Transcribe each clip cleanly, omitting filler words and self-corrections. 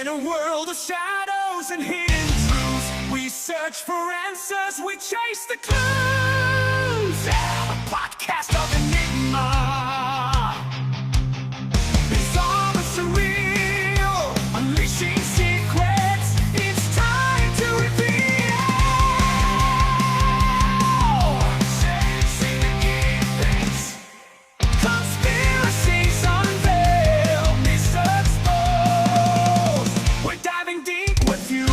a world of shadows and hidden truths, we search for answers, we chase the clues. A podcast of enigma. It's all surreal, unleashing secrets. It's time to reveal. Say the gift. Conspiracies unveiled, mysteries exposed. We're diving deep with you.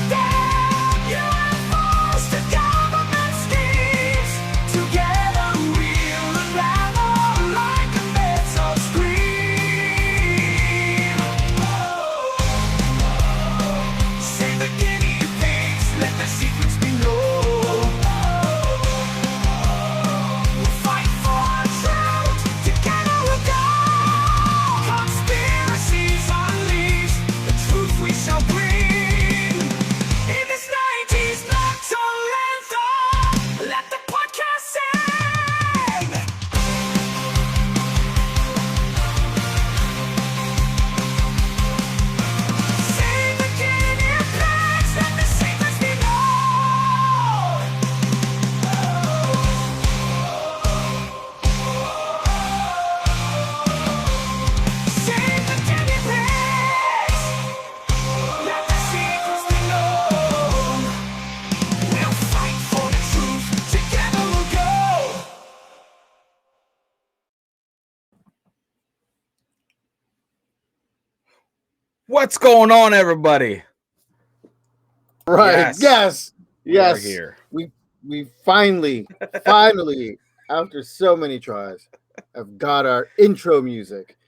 Down UFOs to government schemes. Together we'll unravel like a metal scream. Save the guinea pigs, let the secrets be known. We'll fight for truth, together we'll go. Conspiracies unleashed, the truth we shall bring. In this 90s metal anthem, let the podcast sing. Save the guinea pigs, let the secrets be known. Save the guinea pigs, let the secrets be known. We'll fight for the truth, together we'll go. What's going on, everybody? Right. Yes. We are Yes. here. We finally, after so many tries, have got our intro music.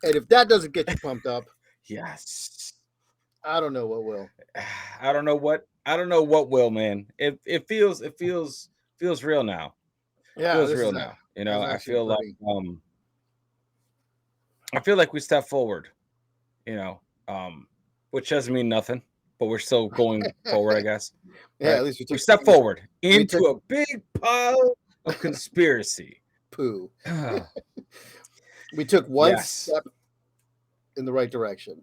And if that doesn't get you pumped up, Yes. I don't know what will. I don't know what will, man. It feels real now. Feels this real is now. this is I actually feel like pretty- I feel like we stepped forward, which doesn't mean nothing, but we're still going forward, I guess. yeah, right? at least We stepped forward into took- a big pile of conspiracy. poo. We took one Yes. step in the right direction.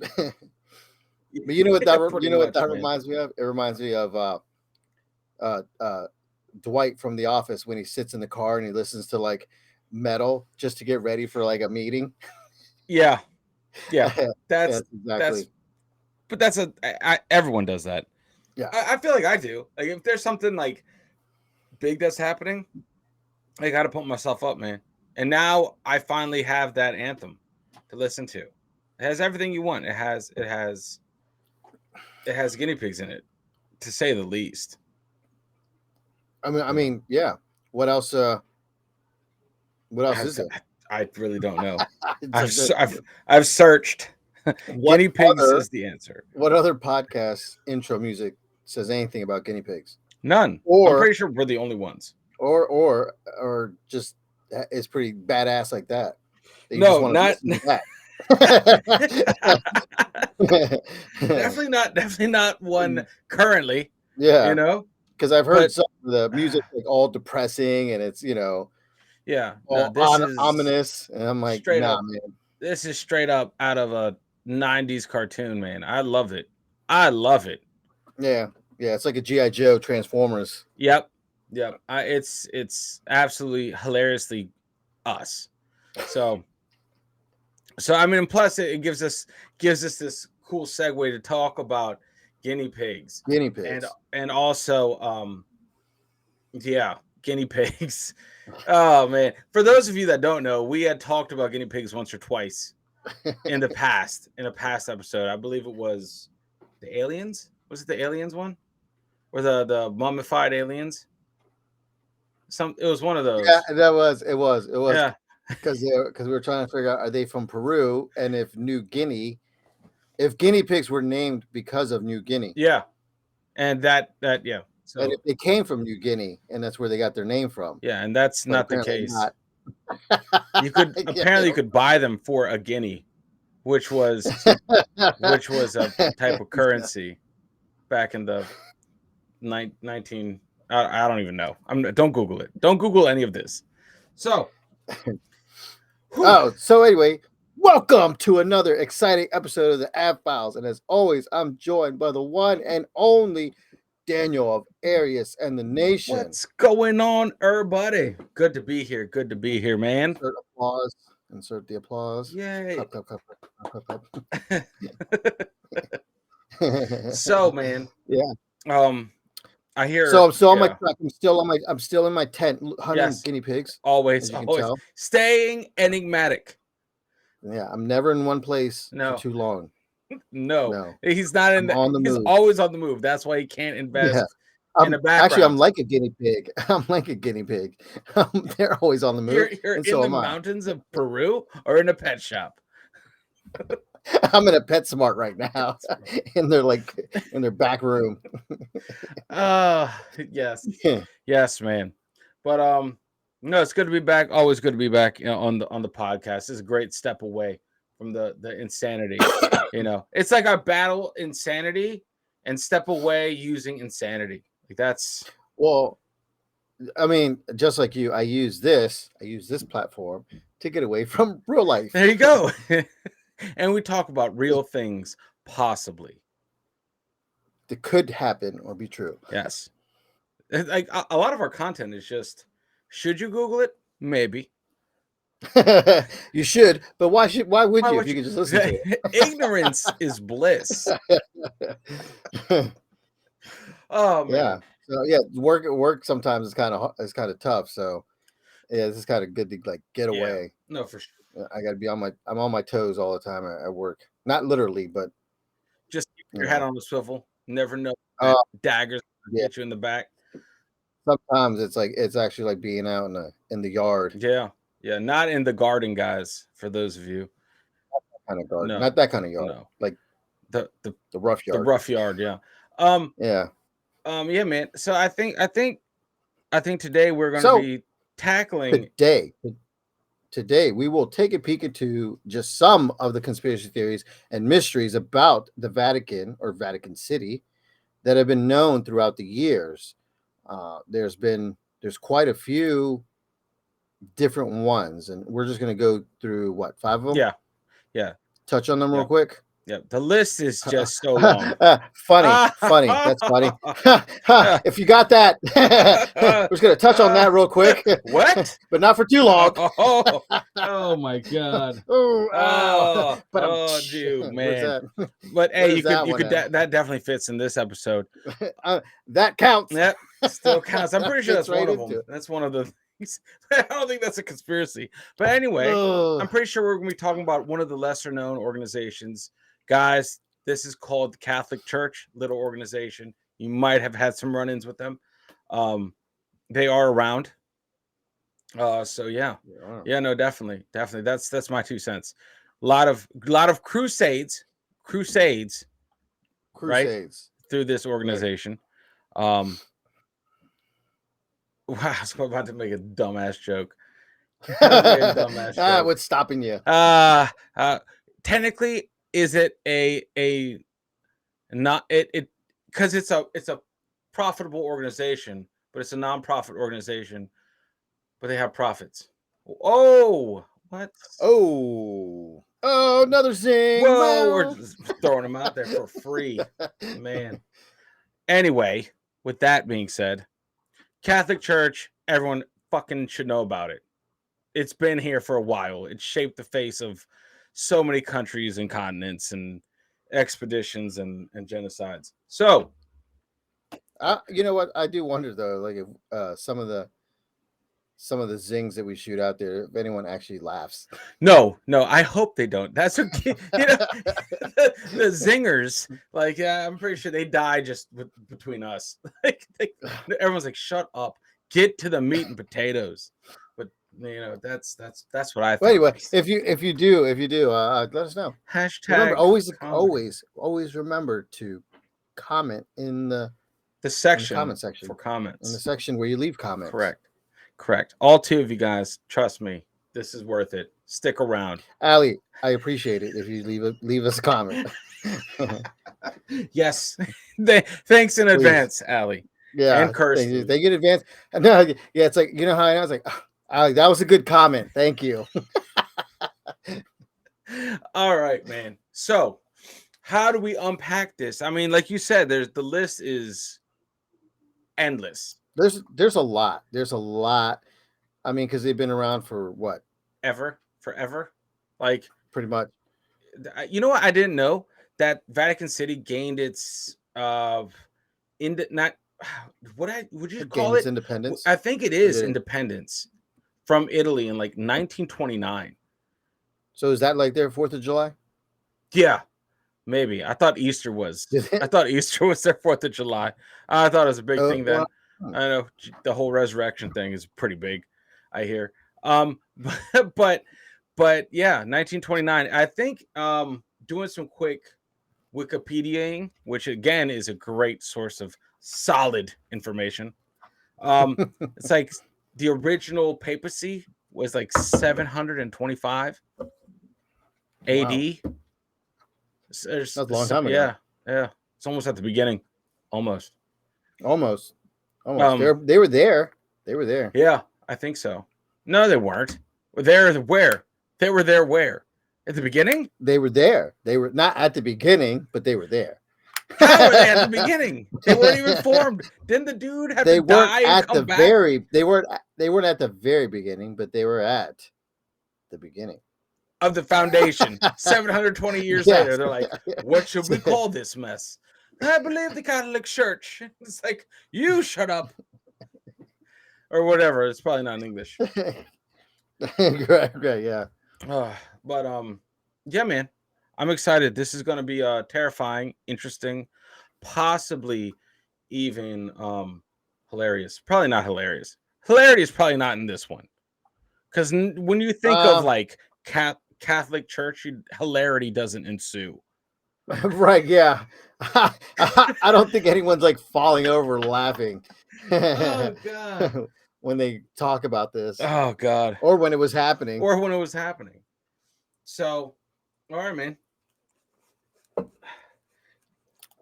But you know what that Pretty what much, that man. reminds me of? It reminds me of Dwight from The Office when he sits in the car and he listens to like metal just to get ready for like a meeting. Yeah. That's exactly. but that's everyone does that. Yeah. I feel like I do. Like if there's something like big that's happening, I got to pump myself up, man. And now I finally have that anthem to listen to. It has everything you want. It has guinea pigs in it, to say the least. I mean, yeah. What else? What else is there? I really don't know. It's like I've searched. What Guinea pigs other- is the answer. what other podcast intro music says anything about guinea pigs? None. I'm Or pretty sure we're the only ones. or just is pretty badass like that. you No, just wanna not- listen to that. Definitely not one currently. Yeah, because I've heard But- some of the music like all depressing and it's Yeah. all this is ominous, and I'm like, straight nah, up. man. This is straight up out of a 90s cartoon, man. I love it. I love it. Yeah, it's like a GI Joe Transformers. Yep. It's absolutely hilariously us. So I mean, plus it gives us this cool segue to talk about guinea pigs Guinea pigs. and also guinea pigs. Oh man, for those of you that don't know, we had talked about guinea pigs once or twice in a past episode. I believe it was the aliens. Was it the aliens one or the mummified aliens? It was one of those. Yeah, it was Yeah. because we were trying to figure out, are they from Peru, and if guinea pigs were named because of New Guinea, Yeah. And that yeah. So and if they came from New Guinea and that's where they got their name from. yeah, and that's But not the apparently case. not. You could Yeah. apparently you could buy them for a guinea, which was a type of currency back in the 19 I don't even know. Don't Google it. Don't Google any of this. So Oh, so anyway, Welcome to another exciting episode of the Ab Files. And as always, I'm joined by the one and only Daniel of Arius and the Nation. What's going on, everybody? Good to be here. Good to be here, man. Insert applause. Insert the applause. Yay. Clap, clap, clap, clap, clap, clap. So, man. Yeah. I hear. So I'm still on my yeah, truck. I'm still in my tent hunting Yes. guinea pigs. always, as you can always tell. staying enigmatic. Yeah, I'm never in one place No. for too long. No, No. he's not in. I'm on the He's move. always on the move. That's why he can't invest Yeah. in the Actually, background. I'm like a guinea pig. I'm like a guinea pig. They're always on the move. You're and in so the am I. mountains of Peru or in a pet shop. I'm in a PetSmart right now, in their back room. Yes, yes, man. But no, it's good to be back. Always good to be back. On the podcast. This is a great step away from the insanity. It's like I battle insanity and step away using insanity. Like that's Well, I mean, just like you, I use this platform to get away from real life. there you go. And we talk about real things, possibly. That could happen or be true. Yes. Like a lot of our content is just, should you Google it? Maybe. You should, but why would Why you would if you could just listen to it? Ignorance is bliss. Oh man. Yeah. So yeah, work sometimes is kind of tough. So yeah, this is kind of good to like get Yeah. away. No, for sure. I got to be I'm on my toes all the time at work. Not literally, but Just keep your you head know. on the swivel. Never know. Uh, Daggers yeah. get you in the back. Sometimes it's actually like being out in the yard. Yeah. Yeah. Not in the garden, guys. For those of you. Kind of garden. No. Not that kind of yard. No. Like The rough the yard. rough yard. Yeah. Yeah. Yeah, man. So I think today we're going So, to be tackling. Today we will take a peek into just some of the conspiracy theories and mysteries about the Vatican or Vatican City that have been known throughout the years. There's quite a few different ones, and we're just going to go through 5 of them. Yeah. Touch on them real Yeah. quick. Yeah. The list is just so long. Funny. That's funny. If you got that, we're just going to touch on that real quick. What? But not for too long. Oh my god. Oh, dude, where's man. that? But hey, Where's you that could one at? that definitely fits in this episode. That counts. Yep, still counts. I'm pretty sure Fits that's one right of into them. it. That's one of the things. I don't think that's a conspiracy. But anyway, I'm pretty sure we're going to be talking about one of the lesser known organizations. Guys, this is called the Catholic Church, little organization. You might have had some run-ins with them. They are around. So yeah. No, definitely. That's my 2 cents. A lot of crusades, right, through this organization. Wow, I was about to make a dumbass joke. What's stopping you? Technically, is it a not it because it's a profitable organization, but it's a non-profit organization, but they have profits. Oh, what? Oh, another zing! Whoa, we're just throwing them out there for free, man. Anyway, with that being said, Catholic Church, everyone fucking should know about it. It's been here for a while. It's shaped the face of so many countries and continents and expeditions and genocides. So, you know what? I do wonder though, like if some of the zings that we shoot out there, if anyone actually laughs. no, I hope they don't. That's okay. The zingers, like I'm pretty sure they die just between us. Like everyone's like, shut up, get to the meat and potatoes. But that's what I think. Well, anyway, if you do, let us know. Hashtag. Remember, comment. always remember to comment in the section, comment section for comments. in the section where you leave comments. Correct. All 2 of you guys, trust me, this is worth it. Stick around. Allie, I appreciate it if you leave us a comment. Yes. Thanks in advance, Allie. Yeah. And Kirsty. They get advance. No, yeah, it's like, you know how I was like, oh, Allie, that was a good comment. Thank you. All right, man. So, how do we unpack this? I mean, like you said, the list is endless. There's a lot. There's a lot. I mean, because they've been around for what? Forever. Like, Pretty much. you know what? I didn't know that Vatican City gained its not would you call Gained its it? independence. I think it Or is did it? independence from Italy in like 1929. So is that like their 4th of July? Yeah, maybe. I thought Easter was. Did I it? thought Easter was their 4th of July. I thought it was a big thing Well, then. I know the whole resurrection thing is pretty big, I hear. But but yeah, 1929. I think doing some quick Wikipediaing, which again is a great source of solid information. It's like the original papacy was like 725 wow, AD. that's a long time ago. Yeah. It's almost at the beginning. Almost. Almost, almost. Um, They were there. They were there. yeah, I think so. No, they weren't. There where? They were there where? At the beginning? They were there. They were not at the beginning, but they were there. How were they at the beginning? They weren't even formed. Didn't the dude have They to weren't die and at the come back? they weren't at the very beginning, but they were at the beginning Of the foundation 720 years yes. later. They're like, what should we call this mess? I believe the Catholic Church. It's like, you shut up. Or whatever. It's probably not in English. Great, yeah. But yeah, man. I'm excited. This is gonna be terrifying, interesting, possibly even hilarious. Probably not hilarious. Hilarity is probably not in this one. Because when you think of like Catholic Church, hilarity doesn't ensue. Right, yeah. I don't think anyone's like falling over laughing Oh God. when they talk about this Oh God. or when it was happening. Or when it was happening. So, all right, man.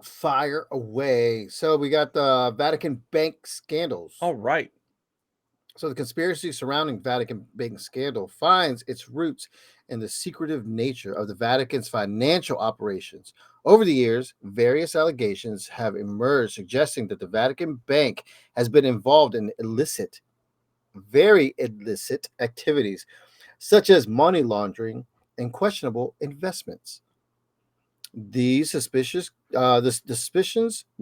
Fire away. So we got the Vatican bank scandals. All right. So the conspiracy surrounding Vatican bank scandal finds its roots in the secretive nature of the Vatican's financial operations. Over the years, various allegations have emerged suggesting that the Vatican Bank has been involved in very illicit activities, such as money laundering and questionable investments. These suspicions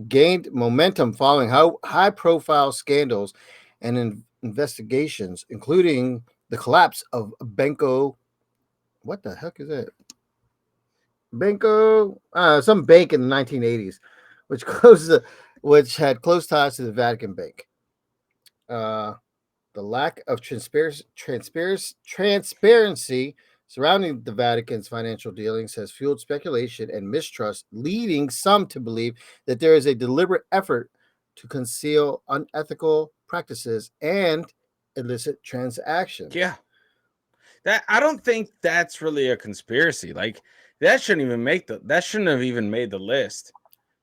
gained momentum following high-profile scandals and investigations, including the collapse of Banco. What the heck is that? Banco, some bank in the 1980s, which had close ties to the Vatican Bank. The lack of transparency surrounding the Vatican's financial dealings has fueled speculation and mistrust, leading some to believe that there is a deliberate effort to conceal unethical practices and illicit transactions. Yeah. That I don't think that's really a conspiracy. Like that shouldn't have even made the list.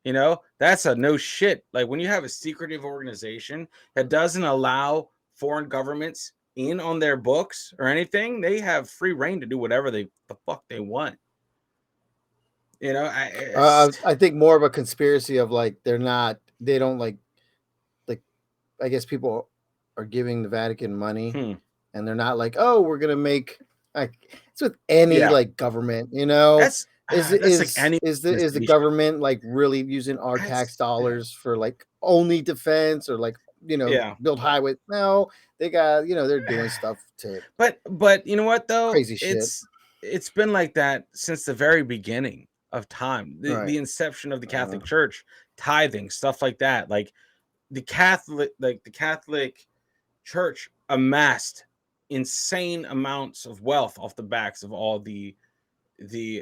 You know, that's a no shit. Like when you have a secretive organization that doesn't allow foreign governments in on their books or anything, they have free reign to do whatever the fuck they want. You know, I think more of a conspiracy of like they don't like I guess people are giving the Vatican money and they're not like, oh, we're gonna make like it's with any like government, you know. That's like any Is the government like really using our tax dollars for like only defense or like build highways? No, they got they're doing stuff to. But you know what though? Crazy shit. It's been like that since the very beginning of time. The inception of the Catholic Church, tithing, stuff like that. Like the Catholic Church amassed insane amounts of wealth off the backs of all the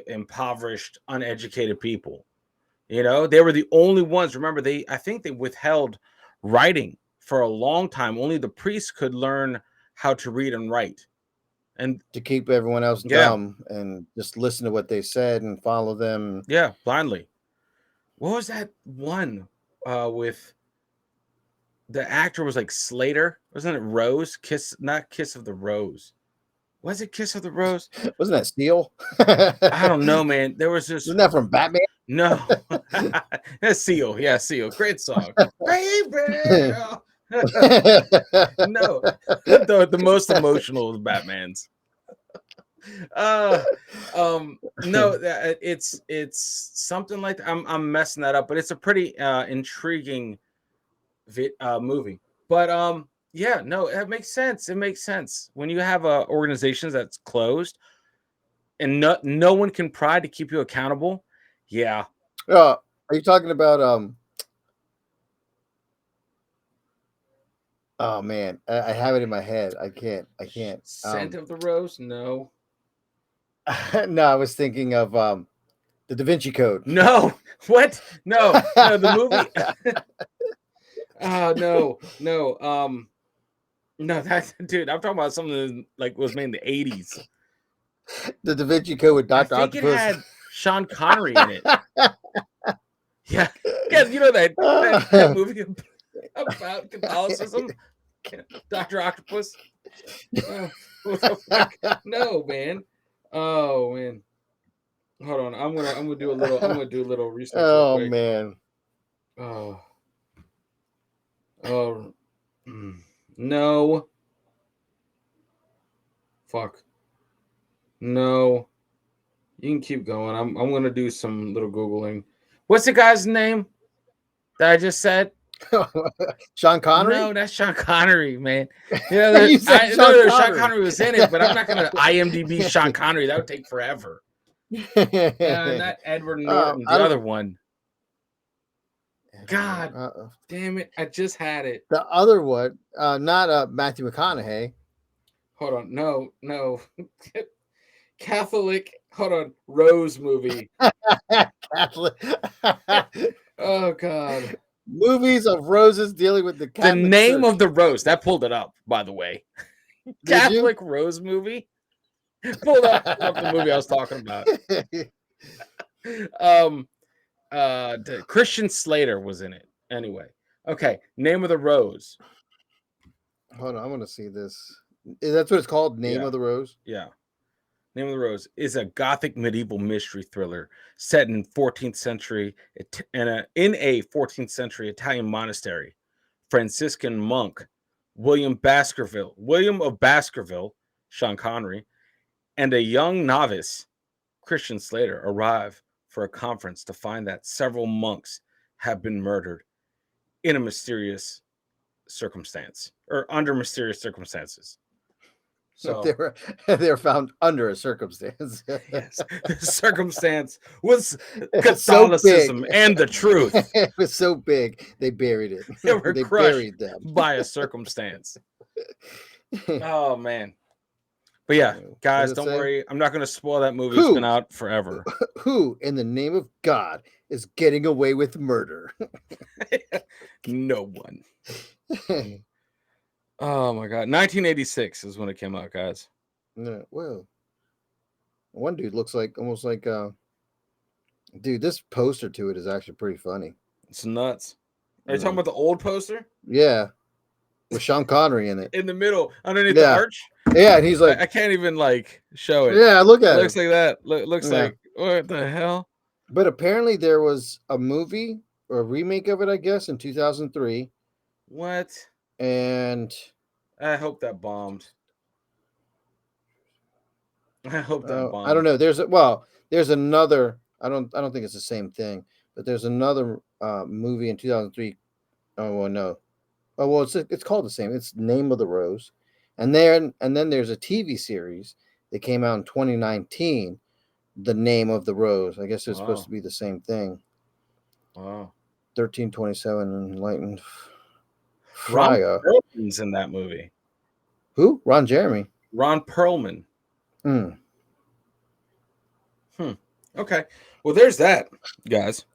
impoverished, uneducated people. You know, they were the only ones. Remember, I think they withheld writing for a long time. Only the priests could learn how to read and write, and to keep everyone else dumb and just listen to what they said and follow them. Yeah, blindly. What was that one with the actor was like Slater? Wasn't it Rose? Not Kiss of the Rose. Was it Kiss of the Rose? Wasn't that Steel? I don't know, man. There was just Isn't that from Batman? no. That's Seal. Yeah, Seal. Great song. Baby. No, the most emotional of Batman's. No, it's something like that. I'm messing that up, but it's a pretty intriguing movie. But yeah, no, it makes sense. It makes sense when you have organizations that's closed and no one can pry to keep you accountable. Yeah. Are you talking about oh man, I have it in my head. I can't. Scent of the Rose? No. No, I was thinking of the Da Vinci Code. No. What? No. No, the movie. No. No, that's dude, I'm talking about something like was made in the 80s. The Da Vinci Code with Dr. I think Octopus. it had Sean Connery in it. Yeah. Yeah, you know that movie about Catholicism? Dr. Octopus? What the fuck? No, man. Oh man. Hold on. I'm gonna do a little research. Oh real quick. man. Oh. No. Fuck. No. You can keep going. I'm gonna do some little Googling. What's the guy's name that I just said? Sean Connery? No, that's Sean Connery, man. Yeah, You said Sean Connery was in it, but I'm not gonna IMDb Sean Connery. That would take forever. Yeah, not Edward Norton, the other one. God damn it! I just had it. The other one, not Matthew McConaughey. Hold on, no. Catholic. Hold on, Rose movie. Catholic. Oh God. Movies of roses dealing with the Catholic The Name Church. of the Rose. That pulled it up, by the way. Catholic Rose movie. Pulled up the movie I was talking about. Christian Slater was in it. Anyway, okay. Name of the Rose. Hold on, I want to see this. That's what it's called. Name of the Rose. Yeah. Name of the Rose is a gothic medieval mystery thriller set in 14th century in a 14th century Italian monastery. Franciscan monk William of Baskerville, Sean Connery, and a young novice, Christian Slater, arrive for a conference to find that several monks have been murdered in a mysterious circumstance or under mysterious circumstances. So they're found under a circumstance. Yes, the circumstance was Catholicism so and the truth. It was so big they buried it. They buried them by a circumstance. Oh man. But yeah, guys, don't worry. I'm not going to spoil that movie. It's been out forever. Who, in the name of God, is getting away with murder? No one. Oh my God. 1986 is when it came out, guys. No, well, one dude looks like almost like dude, this poster to it is actually pretty funny. It's nuts. Are you talking about the old poster? Yeah. With Sean Connery in it. In the middle, underneath the arch? Yeah, and he's like, I can't even like show it. Yeah, look at it. Looks like that. Looks like what the hell? But apparently there was a movie or a remake of it, I guess, in 2003. What? And I hope that bombed. I hope that bombed. I don't know. There's another. I don't think it's the same thing, but there's another movie in 2003. Oh well, no. Oh well, it's called the same. It's Name of the Rose, and then there's a TV series that came out in 2019. The Name of the Rose. I guess it's supposed to be the same thing. Wow. 1327 Enlightened. Ron Perlman's in that movie. Who? Ron Jeremy. Ron Perlman. Okay. Well, there's that, guys.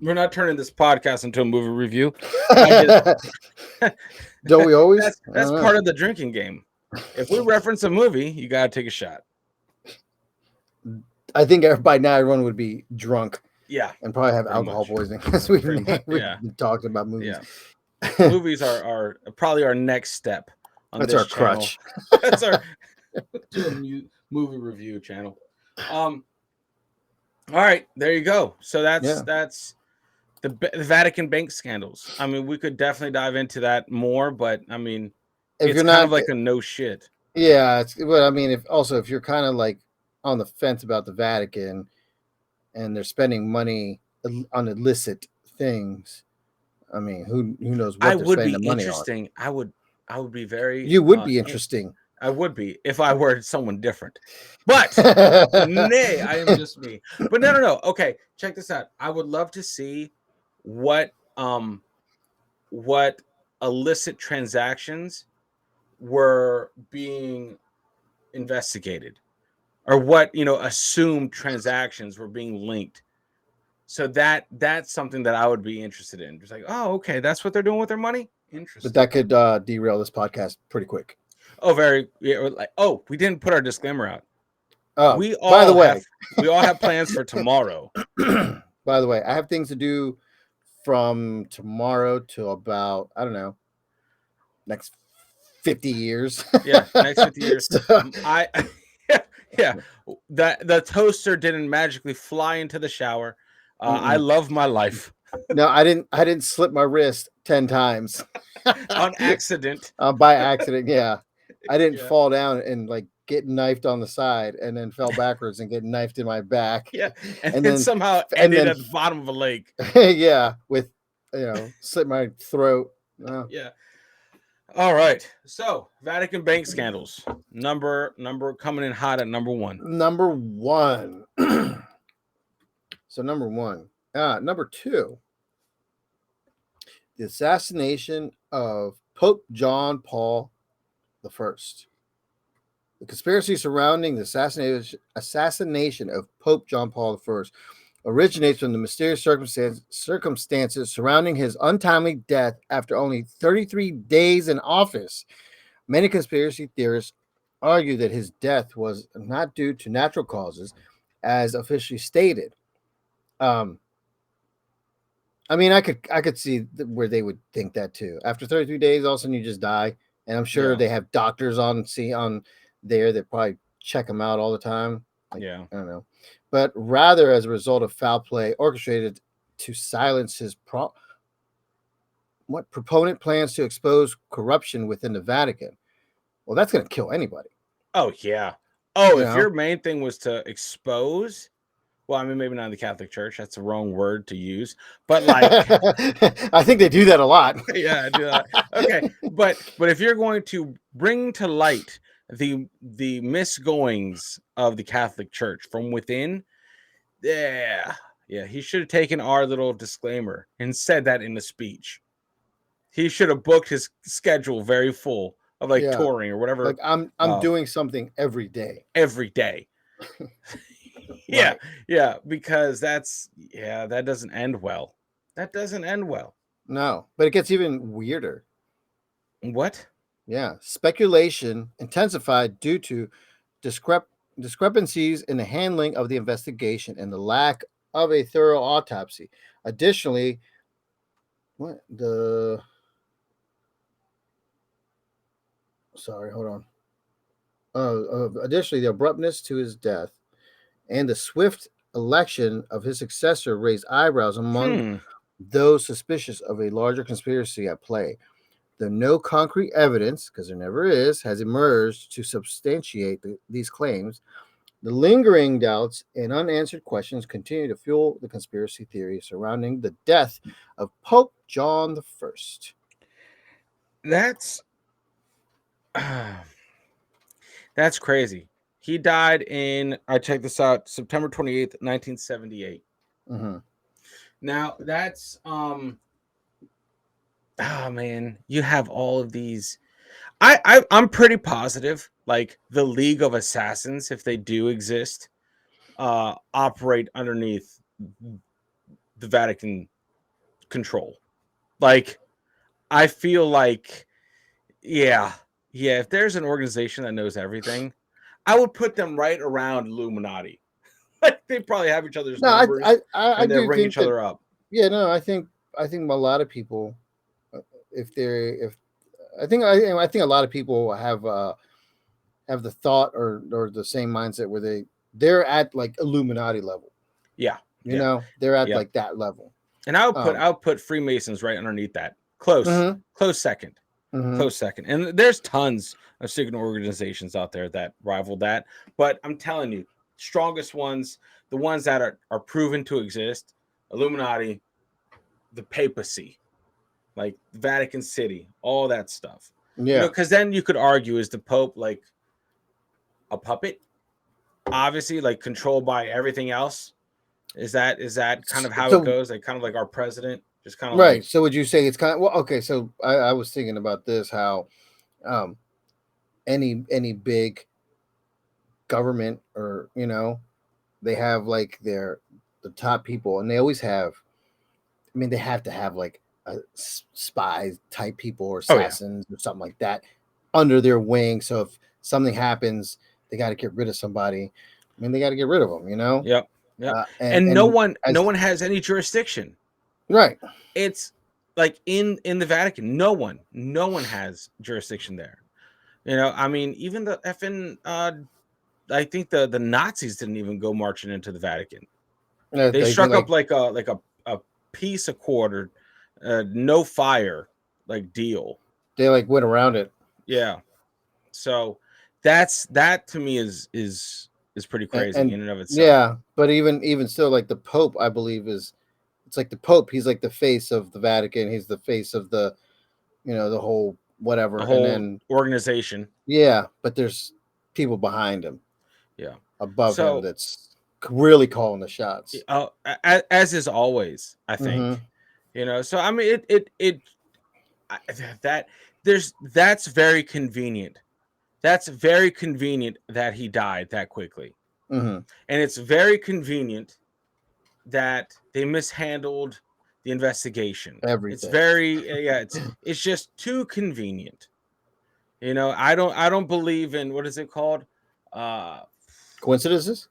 We're not turning this podcast into a movie review. Don't we always? That's part of the drinking game. If we reference a movie, you gotta take a shot. I think by now everyone would be drunk. Yeah. And probably have alcohol poisoning because we've been talking about movies. Yeah. Movies are probably our next step on That's this our channel. crutch. That's our to a movie review channel. All right, there you go. So Yeah. that's the Vatican bank scandals. I mean, we could definitely dive into that more, but I mean, If it's you're kind not, of like a no shit. yeah, it's, but I mean, if you're kind of like on the fence about the Vatican and they're spending money on illicit things, I mean, who knows I what they're would be spending the money on? interesting. I would be very You would be interesting. I would be if I were someone different. But nay, I am just me. But no. Okay, check this out. I would love to see what what illicit transactions were being investigated, or what assumed transactions were being linked. So that's something that I would be interested in. Just like, oh, okay, that's what they're doing with their money. But Interesting. that could derail this podcast pretty quick. Oh, very. Yeah, like, oh, we didn't put our disclaimer out. Oh, by the way, we all have plans for tomorrow. by the way, I have things to do from tomorrow to about, I don't know, next 50 years. Yeah, next 50 years. So, yeah. That the toaster didn't magically fly into the shower. I love my life. no, I didn't slip my wrist 10 times On accident. by accident. Yeah, I didn't Yeah. fall down and like get knifed on the side and then fell backwards and get knifed in my back. Yeah, and And then then somehow and ended then at the bottom of a lake. yeah, with slit my throat. Yeah. All right. So Vatican bank scandals. Number coming in hot at number one. Number one. So number one. Number two. The assassination of Pope John Paul I. The conspiracy surrounding the assassination of Pope John Paul I originates from the mysterious circumstances surrounding his untimely death after only 33 days in office. Many conspiracy theorists argue that his death was not due to natural causes, as officially stated. I mean, I could see where they would think that too. After 33 days, all of a sudden you just die, and I'm sure Yeah. they have doctors on there that probably check him out all the time. Yeah. I don't know, but rather as a result of foul play orchestrated to silence his proponent plans to expose corruption within the Vatican. Well, that's going to kill anybody. Oh yeah. Oh, if know? your main thing was to expose, well, I mean, maybe not in the Catholic Church. That's the wrong word to use. But like, I think they do that a lot. yeah, I do that. Okay, but if you're going to bring to light the misgoings of the Catholic Church from within, yeah, he should have taken our little disclaimer and said that in the speech. He should have booked his schedule very full of like touring or whatever. Like I'm doing something every day. Every day. Right. Yeah, because that doesn't end well. That doesn't end well. No, but it gets even weirder. What? Yeah, speculation intensified due to discrepancies in the handling of the investigation and the lack of a thorough autopsy. Additionally, additionally, the abruptness to his death and the swift election of his successor raised eyebrows among those suspicious of a larger conspiracy at play. Though no concrete evidence, because there never is, has emerged to substantiate these claims, the lingering doubts and unanswered questions continue to fuel the conspiracy theory surrounding the death of Pope John I. That's crazy. He died in, I checked this out, September 28th, 1978. Mm-hmm. Now that's man, you have all of these. I'm pretty positive, like the League of Assassins, if they do exist, operate underneath the Vatican control. Like, I feel like, yeah, if there's an organization that knows everything, I would put them right around Illuminati. Like, they probably have each other's numbers, and they ring each other up. Yeah, no, I think a lot of people, I think a lot of people have have the thought or the same mindset where they're at like Illuminati level. Yeah. You know, they're at Yeah. like that level. And I'll put Freemasons right underneath that. Close second. Close second. And there's tons of secret organizations out there that rival that. But I'm telling you, strongest ones, the ones that are proven to exist, Illuminati, the papacy, like Vatican City, all that stuff. Yeah. You know, because then you could argue, is the Pope like a puppet? Obviously, like controlled by everything else. Is that kind of how it goes? Like kind of like our president, just kind of right. like. So would you say it's kind of, well, okay. So I was thinking about this, how any big government, or they have like the top people, and they always have, I mean, they have to have like a spies type people or assassins or something like that under their wing. So if something happens, they got to get rid of somebody. I mean, they got to get rid of them, Yep. And no one has any jurisdiction. Right. It's like in the Vatican, no one has jurisdiction there. You know, I mean, even the effing I think the Nazis didn't even go marching into the Vatican. They struck up like a peace accord, no fire like deal. They like went around it. Yeah. So that to me is pretty crazy and in and of itself. Yeah, but even still, like the Pope, I believe it's like the Pope. He's like the face of the Vatican. He's the face of the whole whatever, The whole and then organization. Yeah, but there's people behind him. Yeah. Above him that's really calling the shots. As is always, I think. So I mean that's very convenient. That's very convenient that he died that quickly. And it's very convenient that they mishandled the investigation. Everything. It's very it's just too convenient. I don't believe in, what is it called? Coincidences?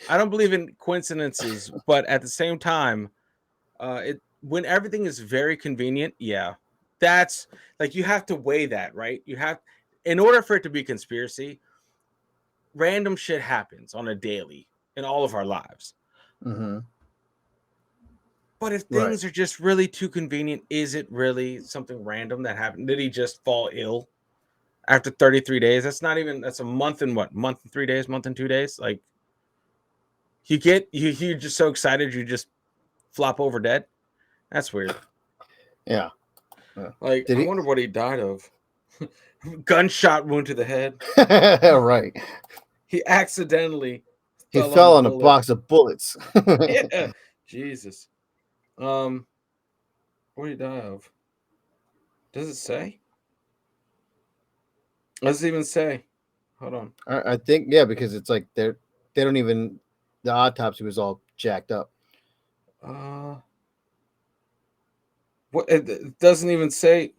I don't believe in coincidences, but at the same time, when everything is very convenient, that's like, you have to weigh that, right? In order for it to be conspiracy, random shit happens on a daily in all of our lives. But if things are just really too convenient, is it really something random that happened? Did he just fall ill after 33 days? That's a month and what? Month and 3 days, month and 2 days. Like, you're just so excited you just flop over dead. That's weird. Yeah. Like, I wonder what he died of. Gunshot wound to the head. Right. He accidentally fell on a box of bullets. Yeah. Jesus. What did he die of? Does it say? Does it even say? Hold on. I think, because it's like they don't even, the autopsy was all jacked up. What, it doesn't even say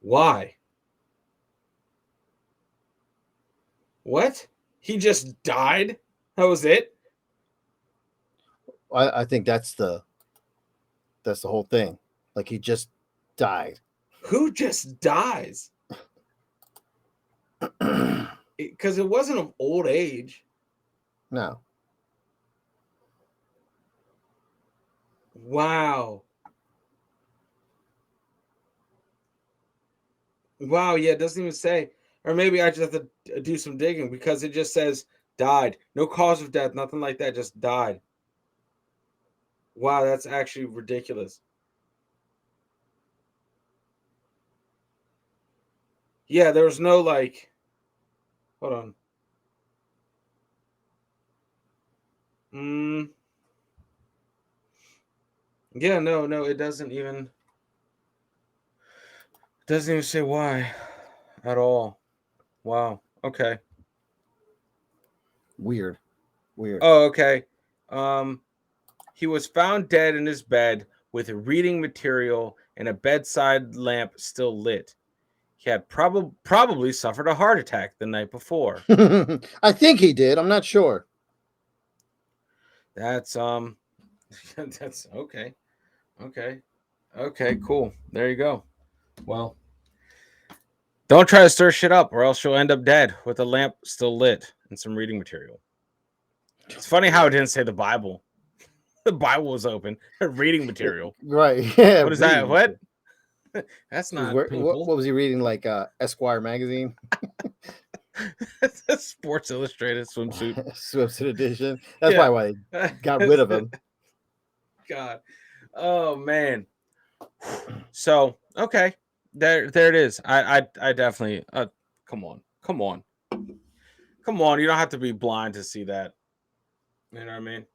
why. What? He just died? That was it? I think that's the whole thing. Like, he just died. Who just dies? Because it wasn't of old age. No. Wow. Wow, yeah, it doesn't even say. Or maybe I just have to do some digging, because it just says died. No cause of death, nothing like that, just died. Wow, that's actually ridiculous. Yeah, there was no like, hold on. Yeah, no, it doesn't even say why at all. Wow. Okay. Weird. Oh, okay. He was found dead in his bed with reading material and a bedside lamp still lit. He had probably suffered a heart attack the night before. I think he did. I'm not sure. That's that's okay. Okay, cool. There you go. Well, Don't try to stir shit up, or else you'll end up dead with a lamp still lit and some reading material. It's funny how it didn't say the Bible. The Bible was open. Reading material. Right. Yeah. What is that? What? That's He was not people. what was he reading? Like Esquire magazine? That's Sports Illustrated swimsuit. Swimsuit edition. That's Yeah. probably why they got rid of him. God. Oh man. So okay. There it is. I definitely come on. You don't have to be blind to see that. You know what I mean?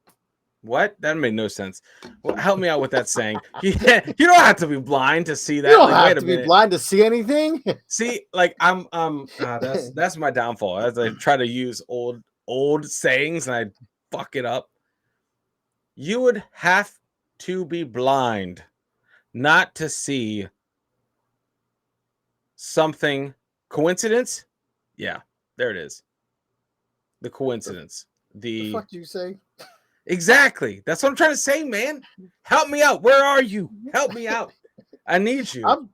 What? That made no sense. Well, help me out with that saying. Yeah, you don't have to be blind to see that. You don't Like, have to be blind to see anything. See, like that's my downfall. As I try to use old sayings and I fuck it up. You would have to be blind not to see something. Coincidence? Yeah, there it is. The coincidence. The fuck do you say? Exactly. That's what I'm trying to say, man. Help me out. Where are you? Help me out. I need you. I'm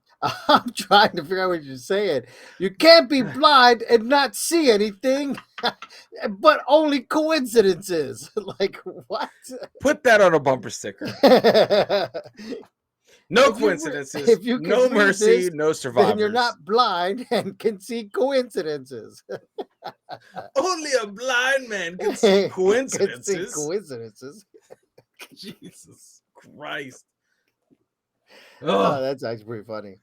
trying to figure out what you're saying. You can't be blind and not see anything, but only coincidences. Like what? Put that on a bumper sticker. No coincidences. If you can no read mercy, this, no survivors. then you're not blind and can see coincidences. Only a blind man can see coincidences. Can see coincidences. Jesus Christ. Oh, that's actually pretty funny.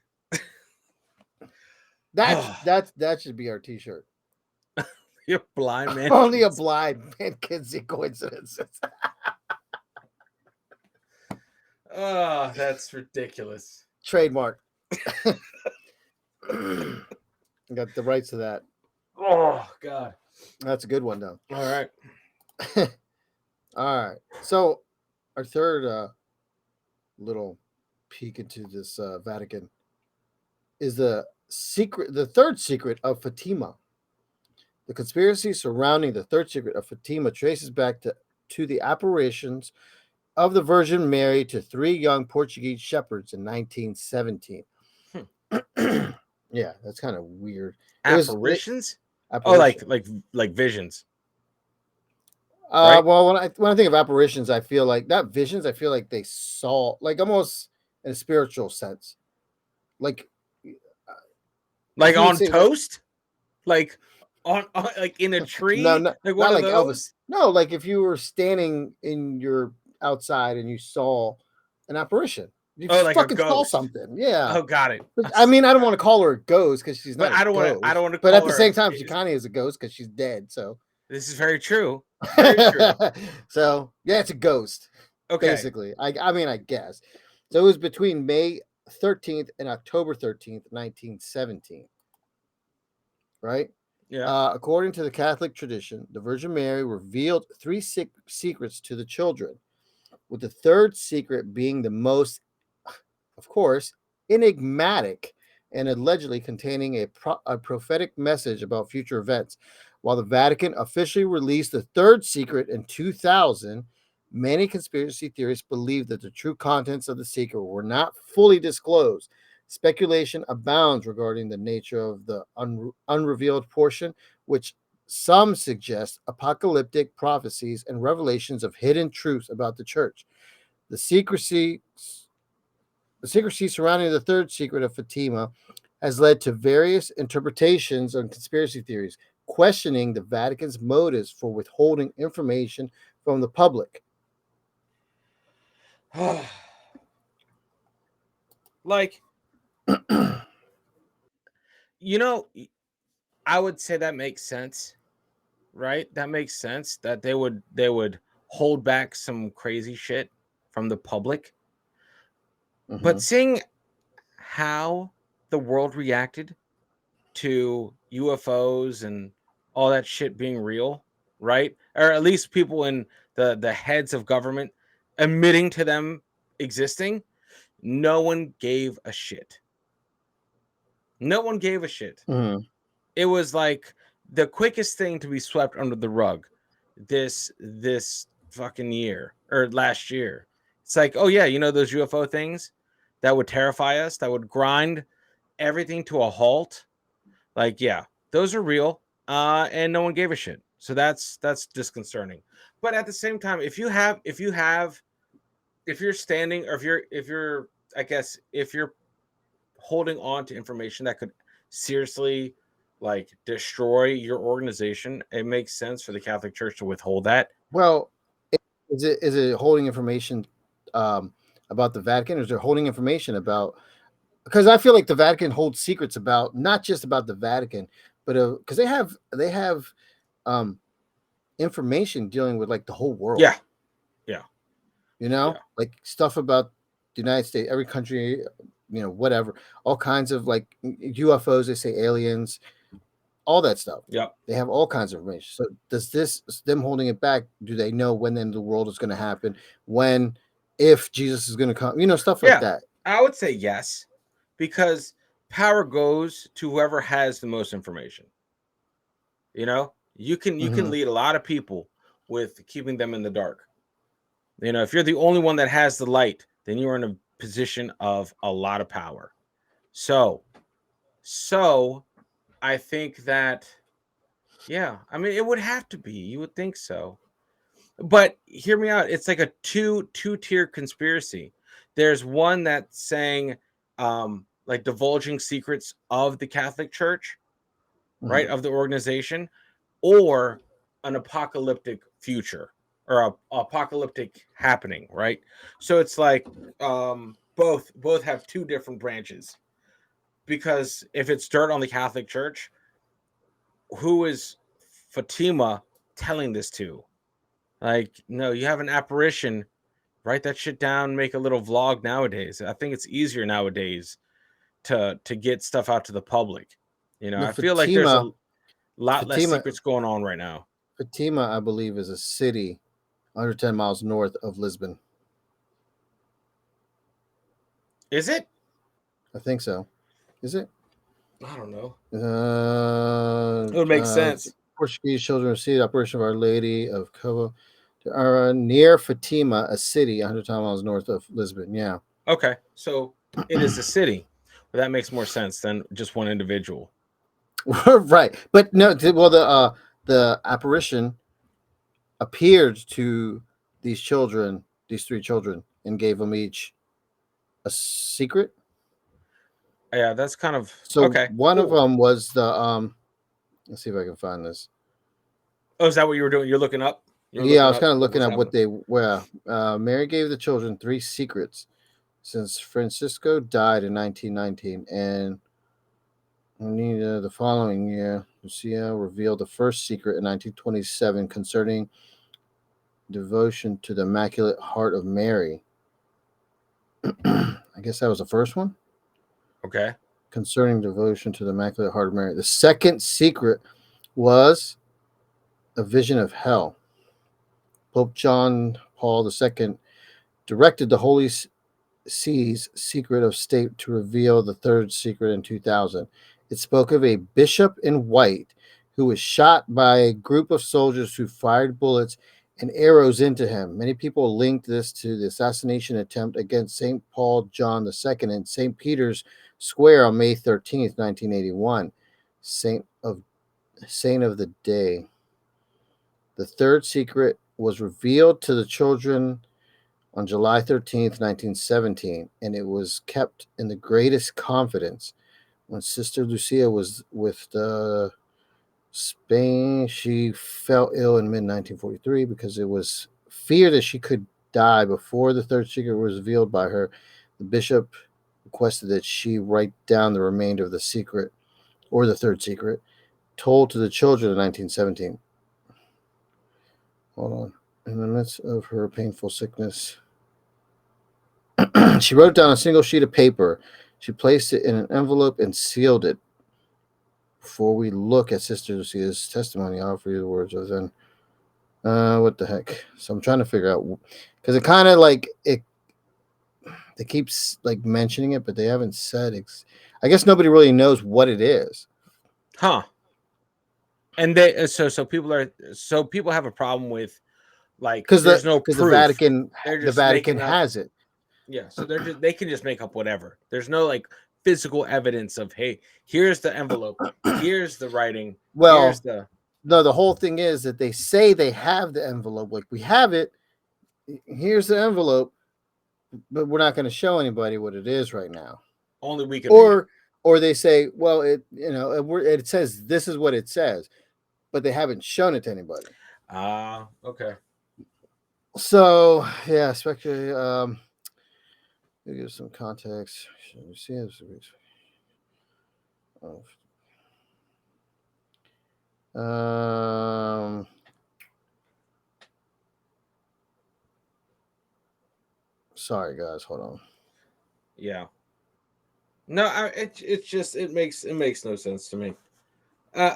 That should be our t-shirt. You're a blind man. Only a blind man can see coincidences. Oh, that's ridiculous. Trademark. Got the rights to that. Oh God. That's a good one though. All right. All right. So our third little peek into this Vatican is the third secret of Fatima. The conspiracy surrounding the third secret of Fatima traces back to the apparitions of the Virgin Mary to 3 young Portuguese shepherds in 1917. Yeah, that's kind of weird. Apparitions? Apparitions. Oh, like visions. Right? Well, when I think of apparitions, I feel like not visions. I feel like they saw, like almost in a spiritual sense, like on toast, like on like in a tree. No, like one not of like those? Elvis. No, like if you were standing in your outside and you saw an apparition. You like fucking a ghost. saw something. Yeah. Oh, got it. I mean, I don't want to call her a ghost because she's not. I don't want to. But at the same time, she kind of is a ghost because she's dead. So this is very true. Very true. So yeah, it's a ghost. Okay. Basically, I mean, I guess. So it was between May 13th and October 13th, 1917. Right. Yeah. According to the Catholic tradition, the Virgin Mary revealed 3 secrets to the children, with the third secret being the most, of course, enigmatic and allegedly containing a prophetic message about future events. While the Vatican officially released the third secret in 2000, many conspiracy theorists believe that the true contents of the secret were not fully disclosed. Speculation abounds regarding the nature of the unrevealed portion, which some suggest apocalyptic prophecies and revelations of hidden truths about the church. The secrecy surrounding the third secret of Fatima has led to various interpretations on conspiracy theories, questioning the Vatican's motives for withholding information from the public. Like, I would say that makes sense, right? That makes sense that they would hold back some crazy shit from the public. Mm-hmm. But seeing how the world reacted to UFOs and all that shit being real, right? Or at least people in the heads of government admitting to them existing, no one gave a shit. No one gave a shit. Mm-hmm. It was like the quickest thing to be swept under the rug this fucking year or last year. It's like, oh yeah, those UFO things that would terrify us, that would grind everything to a halt. Like, yeah, those are real, and no one gave a shit. So that's disconcerting. But at the same time, if you're standing, or if you're I guess if you're holding on to information that could seriously like destroy your organization, it makes sense for the Catholic Church to withhold that. Well, is it holding information about the Vatican, or is it holding information about? Because I feel like the Vatican holds secrets about not just about the Vatican, but because they have um, information dealing with like the whole world. Yeah, yeah, You know, yeah, like stuff about the United States, every country, whatever, all kinds of like UFOs. They say aliens, all that stuff. yep. They have all kinds of information. So does them holding it back? Do they know when the end of the world is going to happen? When, if Jesus is going to come? Stuff like Yeah, that. I would say yes, because power goes to whoever has the most information. You can Mhm. lead a lot of people with keeping them in the dark. If you're the only one that has the light, then you're in a position of a lot of power. So I think that, yeah, I mean, it would have to be. You would think so. But hear me out. It's like a two-tier conspiracy. There's one that's saying like divulging secrets of the Catholic Church, right, Mhm. of the organization, or an apocalyptic future, or a apocalyptic happening, right? So it's like both have two different branches, because if it's dirt on the Catholic Church, who is Fatima telling this to? Like, no, you have an apparition, write that shit down, make a little vlog nowadays. I think it's easier nowadays to get stuff out to the public. The I feel like there's a lot less Fatima, secrets going on right now. Fatima, I believe, is a city 110 miles north of Lisbon. Is it? I think so. Is it? I don't know. Uh, It would make uh, sense. Portuguese children received operation of Our Lady of Cova near Fatima, a city 100 miles north of Lisbon. Yeah. Okay, so it is a city. Well, that makes more sense than just one individual. Right. But no, well, the apparition appeared to these three children, and gave them each a secret. Yeah, that's kind of So okay. one of Cool. them was the let's see if I can find this. Oh, is that what you were doing? You're looking up. You're Yeah, I looking was up kind of what looking was at what happening. they were. Mary gave the children three secrets since Francisco died in 1919, and the following year, Lucia revealed the first secret in 1927 concerning devotion to the Immaculate Heart of Mary. I guess that was the first one. Okay. Concerning devotion to the Immaculate Heart of Mary. The second secret was a vision of hell. Pope John Paul II directed the Holy See's secret of state to reveal the third secret in 2000. It spoke of a bishop in white who was shot by a group of soldiers who fired bullets and arrows into him. Many people linked this to the assassination attempt against St. Paul John II in St. Peter's Square on May 13th, 1981. Saint of the day. The third secret was revealed to the children on July 13th, 1917, and it was kept in the greatest confidence. When Sister Lucia was with the Spain, she fell ill in mid 1943 because it was feared that she could die before the third secret was revealed by her. The bishop requested that she write down the remainder of the secret, or the third secret, told to the children in 1917. Hold on. In the midst of her painful sickness, she wrote down a single sheet of paper. She placed it in an envelope and sealed it. Before we look at Sister Lucia's testimony, I'll offer you the words of then. What the heck? So I'm trying to figure out, because it kind of like it. They keep like mentioning it, but they haven't said. I guess nobody really knows what it is. Huh. And they so people have a problem with, like, Because there's no the proof. Vatican They're the just Vatican making up. has it. Yeah, so they can just make up whatever. There's no like physical evidence of, hey, here's the envelope, here's the writing, Well, here's the no, the whole thing is that they say they have the envelope, like we have it. Here's the envelope, but we're not going to show anybody what it is right now. only we can read it. Or they say, well, it says this is what it says, but they haven't shown it to anybody. Okay. So yeah, speculate. To give some context. Sorry guys, hold on. Yeah. No, it makes no sense to me.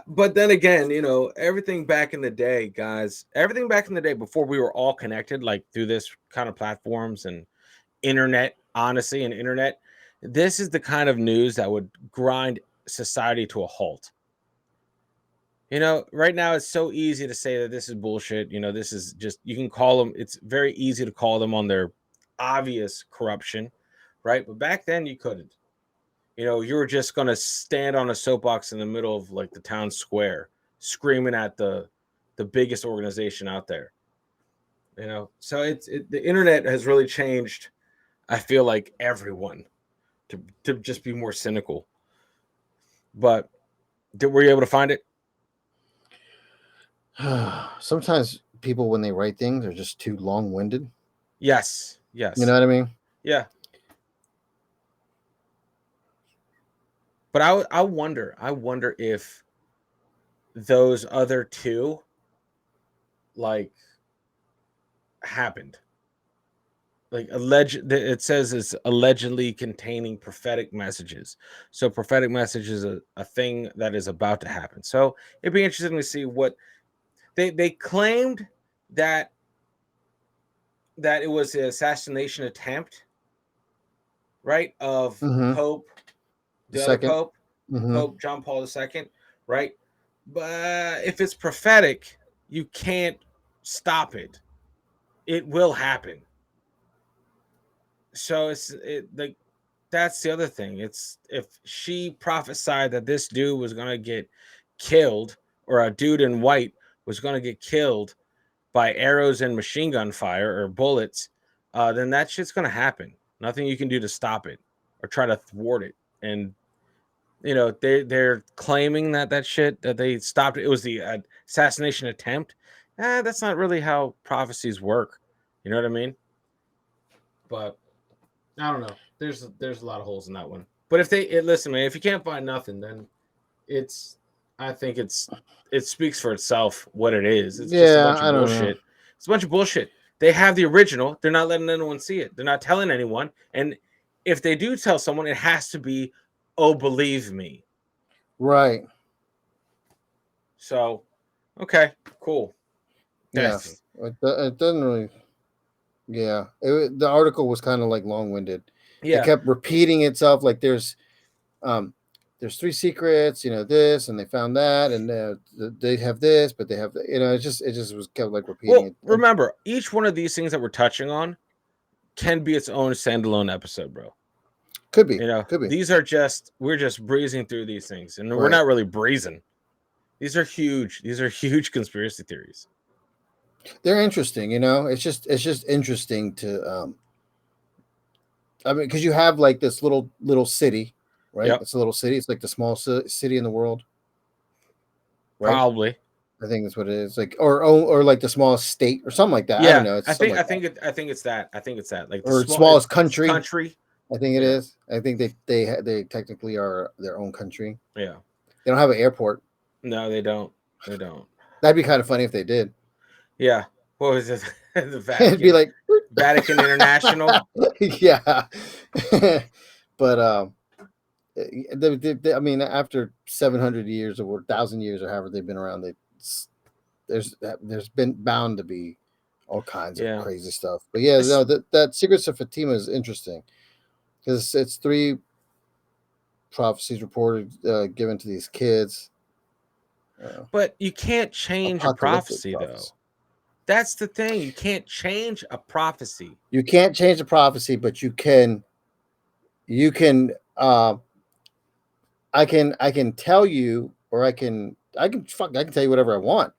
But then again, everything back in the day, guys, everything back in the day before we were all connected, like through this kind of platforms and internet, honestly, and internet, this is the kind of news that would grind society to a halt. Right now it's so easy to say that this is bullshit. This is just, you can call them, it's very easy to call them on their obvious corruption, right? But back then you couldn't. You were just going to stand on a soapbox in the middle of like the town square screaming at the biggest organization out there. So the internet has really changed, I feel like, everyone to just be more cynical. But were you able to find it? Sometimes people, when they write things, are just too long-winded. Yes. You know what I mean? Yeah. But I wonder if those other two like happened. Like it says it's allegedly containing prophetic messages. So prophetic message is a thing that is about to happen. So it'd be interesting to see what they claimed that it was an assassination attempt, right? Of Pope, the other Pope, Pope John Paul II, right? But if it's prophetic, you can't stop it. It will happen. So that's the other thing. It's if she prophesied that this dude was gonna get killed, or a dude in white was gonna get killed by arrows and machine gun fire or bullets, then that shit's gonna happen. Nothing you can do to stop it or try to thwart it. And they're claiming that shit that they stopped it was the assassination attempt. That's not really how prophecies work. You know what I mean? But I don't know. There's a lot of holes in that one. But listen, man, if you can't find nothing, then I think it speaks for itself what it is. It's just a bunch of bullshit. It's a bunch of bullshit. They have the original. They're not letting anyone see it. They're not telling anyone. And if they do tell someone, it has to be, oh, believe me. Right. So, okay, cool. Yeah. It doesn't really. Yeah. The article was kind of like long-winded. Yeah. It kept repeating itself. Like there's 3 secrets, this, and they found that, and they have this, but they have, it just was kept like repeating it. Remember, each one of these things that we're touching on can be its own standalone episode, bro. Could be. Could be. We're just breezing through these things, and we're not really breezing. These are huge conspiracy theories. They're interesting, it's just interesting to I mean, because you have like this little city, right? Yep. It's a little city. It's like the smallest city in the world, right? Probably. I think that's what it is. Like, or like the smallest state or something like that. Yeah, I don't know. It's I think it's that. I think it's that. Like the smallest country. I think it is. I think they technically are their own country. Yeah. They don't have an airport. No, they don't. They don't. That'd be kind of funny if they did. Yeah. What was it? The Vatican. It'd be like Vatican International. Yeah. But I mean, after 700 years or 1,000 years or however they've been around, there's been bound to be all kinds of crazy stuff. But yeah, no, that Secrets of Fatima is interesting because it's 3 prophecies reported given to these kids. But you can't change a prophecy, though. That's the thing. You can't change a prophecy. You can't change a prophecy, but you can I can tell you, or I can tell you whatever I want.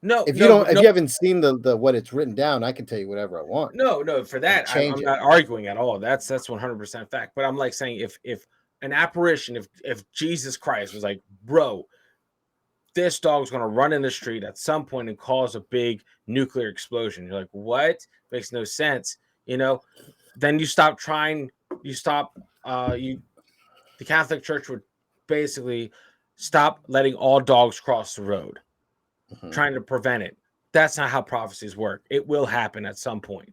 No, If you no, don't, but if no, you haven't seen the what it's written down, I can tell you whatever I want no. For and that, change I'm it. not arguing at all. That's 100% fact. But I'm like saying, if an apparition, if Jesus Christ was like, bro, this dog's gonna run in the street at some point and cause a big nuclear explosion. You're like, what? Makes no sense. You know, then you stop trying. You stop. You the Catholic Church would basically stop letting all dogs cross the road, Mhm. trying to prevent it. That's not how prophecies work. It will happen at some point.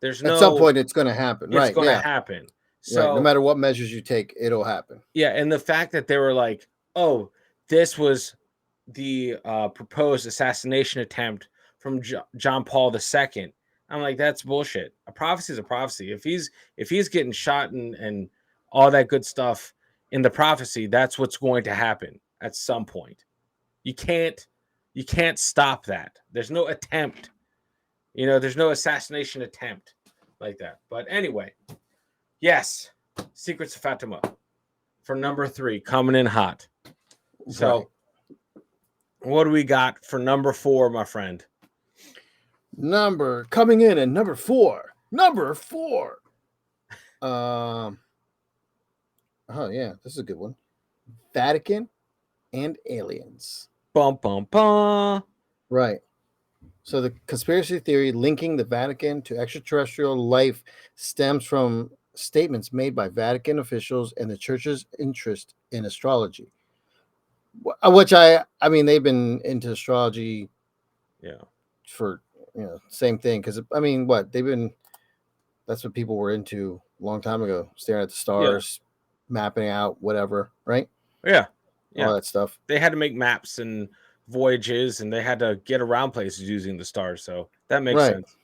There's At some no, point, it's going to happen, it's right? going to Yeah, happen. right. No So, matter what measures you take, it'll happen. yeah. And the fact that they were like, oh, this was the proposed assassination attempt from John Paul II. I'm like, that's bullshit. A prophecy is a prophecy. If he's getting shot and all that good stuff in the prophecy, that's what's going to happen at some point. You can't stop that. There's no attempt. There's no assassination attempt like that. But anyway, yes, Secrets of Fatima for number 3 coming in hot. Right. So what do we got for number 4, my friend? Number coming in at number 4. Number 4. Oh yeah, this is a good one. Vatican and aliens. Bum bum bum. Right. So the conspiracy theory linking the Vatican to extraterrestrial life stems from statements made by Vatican officials and the church's interest in astrology. Which I mean they've been into astrology Yeah. for same thing, because I mean what they've been that's what people were into a long time ago, staring at the Yeah. stars, mapping out whatever, right? Yeah. All Yeah. that stuff. They had to make maps and voyages and they had to get around places using the stars. So that makes Right. sense.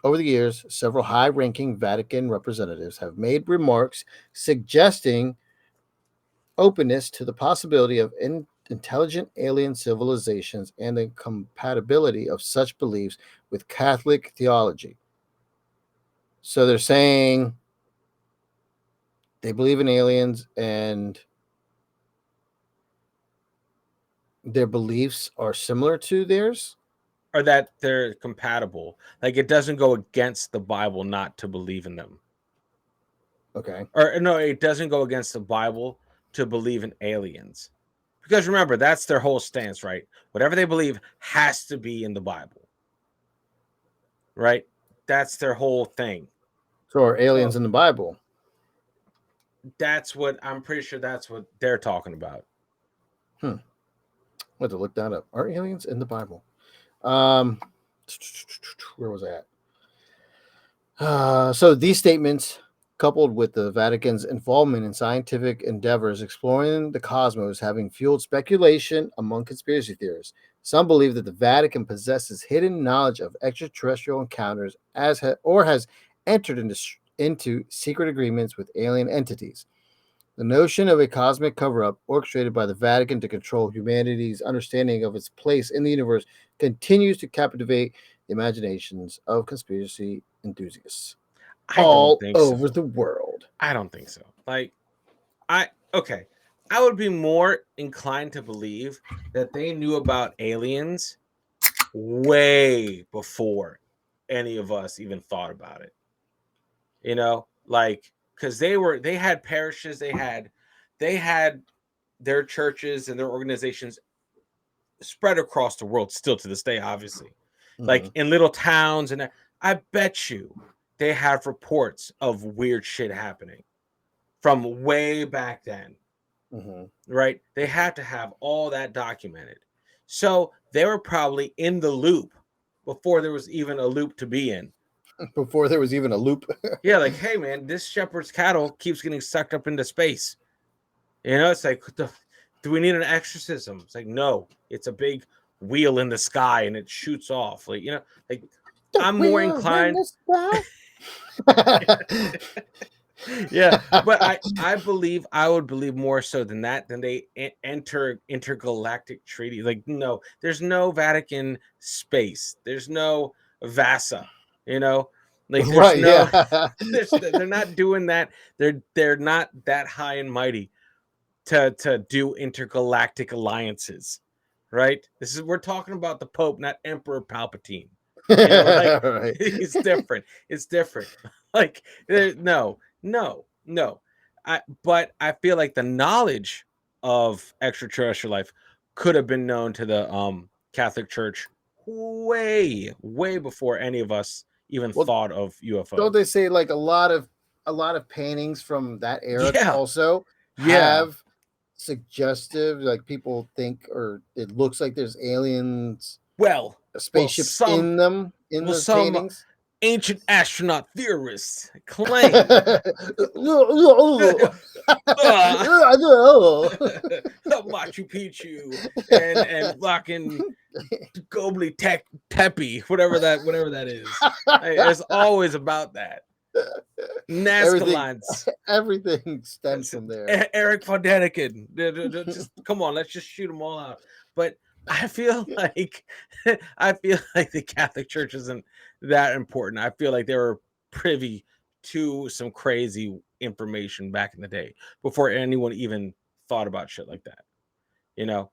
Over the years, several high-ranking Vatican representatives have made remarks suggesting openness to the possibility of intelligent alien civilizations and the compatibility of such beliefs with Catholic theology. So they're saying they believe in aliens and their beliefs are similar to theirs. Or that they're compatible. Like it doesn't go against the Bible not to believe in them. Okay. Or no, it doesn't go against the Bible to believe in aliens. Because remember, that's their whole stance, right? Whatever they believe has to be in the Bible. Right? That's their whole thing. So are aliens So in the Bible? that's what I'm pretty sure that's what they're talking about. I have to look that up. Are aliens in the Bible? Where was I at? So these statements, coupled with the Vatican's involvement in scientific endeavors exploring the cosmos, having fueled speculation among conspiracy theorists. Some believe that the Vatican possesses hidden knowledge of extraterrestrial encounters, or has entered into secret agreements with alien entities. The notion of a cosmic cover-up orchestrated by the Vatican to control humanity's understanding of its place in the universe continues to captivate the imaginations of conspiracy enthusiasts I don't all think so. over the world. I don't think so. Like, okay. I would be more inclined to believe that they knew about aliens way before any of us even thought about it. Like, because they had parishes, they had their churches and their organizations spread across the world still to this day, obviously. Like Mhm. in little towns, and I bet you they have reports of weird shit happening from way back then. Mhm. Right? They had to have all that documented. So they were probably in the loop before there was even a loop to be in. Before there was even a loop. Yeah, like, hey man, this shepherd's cattle keeps getting sucked up into space. It's like, do we need an exorcism? It's like, no, it's a big wheel in the sky and it shoots off. Like The I'm more wheel in inclined. the sky. Yeah, but I would believe more so than that, than they enter intergalactic treaty. Like, no, there's no Vatican space, there's no Vasa, you know Like there's Right, no, yeah. they're not doing that. They're not that high and mighty to do intergalactic alliances, right? We're talking about the Pope, not Emperor Palpatine. You know, like Right. it's different. It's different. Like no, no, no. But I feel like the knowledge of extraterrestrial life could have been known to the Catholic Church way, way before any of us even Well, thought of don't UFOs. they say like a lot of paintings from that era Yeah, also yeah. have suggestive, like people think, or it looks like there's aliens, Well, well, spaceships in them in those some paintings? ancient astronaut theorists claim uh, Machu Picchu and fucking Gobli Tepe, whatever that is. It's always about that. Nazca everything lines. everything stems from there. Eric von Däniken. Just come on, let's just shoot them all out. But I feel like the Catholic Church isn't that important. I feel like they were privy to some crazy information back in the day before anyone even thought about shit like that. You know,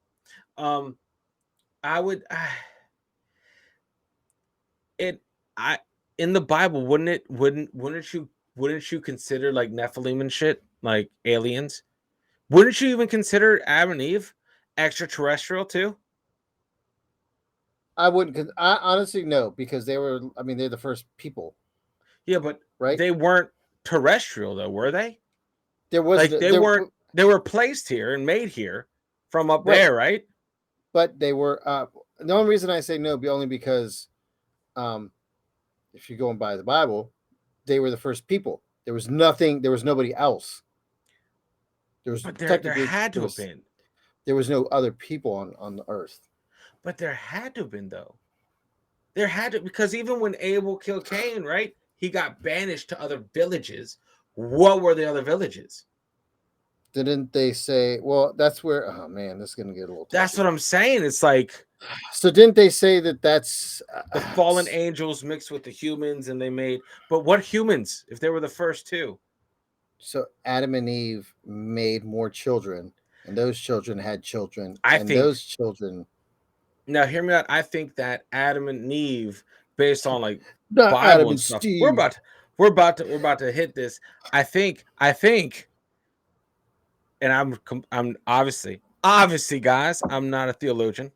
um, I would it I in the Bible wouldn't you consider like Nephilim and shit like aliens? Wouldn't you even consider Adam and Eve extraterrestrial too? I wouldn't. I honestly no, because they were. I mean, they're the first people, Yeah, but right? they weren't terrestrial though, were they? There Like wasn't there, they were placed here and made here from up right? there, right? But they were. The only reason I say no, be only because, um, if you're going by the Bible, they were the first people. There was nothing. There was nobody else. There was But there technically had to have been. there was no other people on the earth. But there had to have been though. There had to, because even when Abel killed Cain, right? He got banished to other villages. What were the other villages? Didn't they say? Well, that's where. Oh man, this is gonna get a little. That's Touchy. what I'm saying. It's like So didn't they say that that's the fallen angels mixed with the humans and they made, but what humans if they were the first two? so Adam and Eve made more children, and those children had children, I and think, those children. now hear me out. I think that Adam and Eve, based on like Not Bible Adam and and stuff, Steve. we're about to hit this. I think, and I'm obviously guys, I'm not a theologian,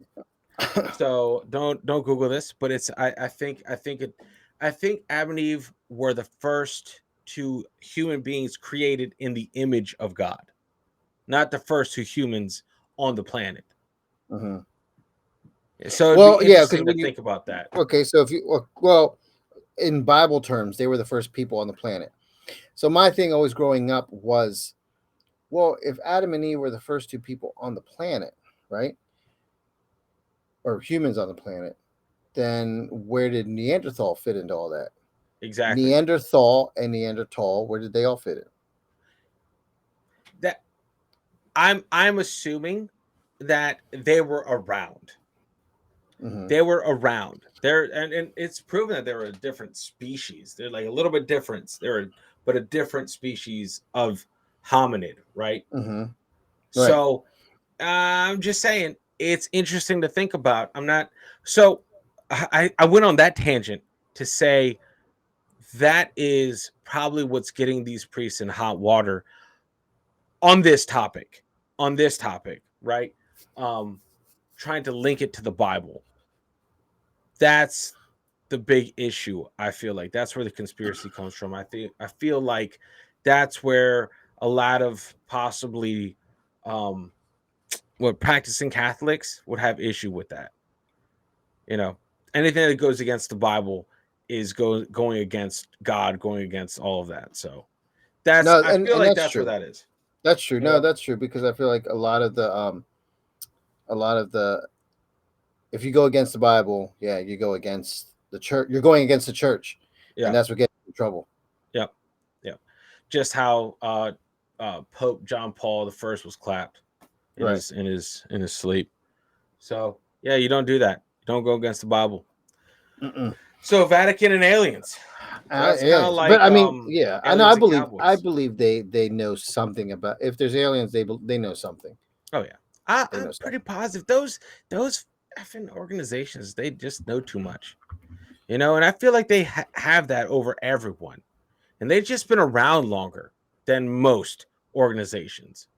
so don't Google this, but it's I think Adam and Eve were the first two human beings created in the image of God, not the first two humans on the planet. Mhm. So it'd be Well, yeah, because interesting to when you think about that. okay, so if you well, in Bible terms, they were the first people on the planet. So my thing always growing up was, well, if Adam and Eve were the first two people on the planet, right, or humans on the planet, then where did Neanderthal fit into all that? Exactly. Neanderthal, where did they all fit in? That I'm assuming that they were around. Mm-hmm. They were around. And it's proven that they were a different species. They're like a little bit different. But a different species of hominid, right? Mm-hmm. Right. So I'm just saying it's interesting to think about. I'm not so I went on that tangent to say that is probably what's getting these priests in hot water on this topic. Right? Trying to link it to the Bible. That's the big issue. I feel like that's where the conspiracy comes from. I feel like that's where a lot of possibly what practicing Catholics would have issue with that. You know, anything that goes against the Bible is going against God, going against all of that. So that's No, I feel and like that's that's where true. that is. That's true. You No, know, that's true because I feel like a lot of the if you go against the Bible, yeah, you go against the church. You're going against the church, and yeah, that's what gets you in trouble. yeah, yeah. Just how Pope John Paul the First was clapped in Right. his sleep. So yeah, you don't do that. You don't go against the Bible. Mm-mm. So Vatican and aliens. So that's kind of Aliens, like but I mean, yeah, I know. aliens and cowboys. believe they know something about. If there's aliens, they know something. Oh yeah, I, They know I'm pretty something. positive those effing organizations, they just know too much, you know. And I feel like they have that over everyone, and they've just been around longer than most organizations.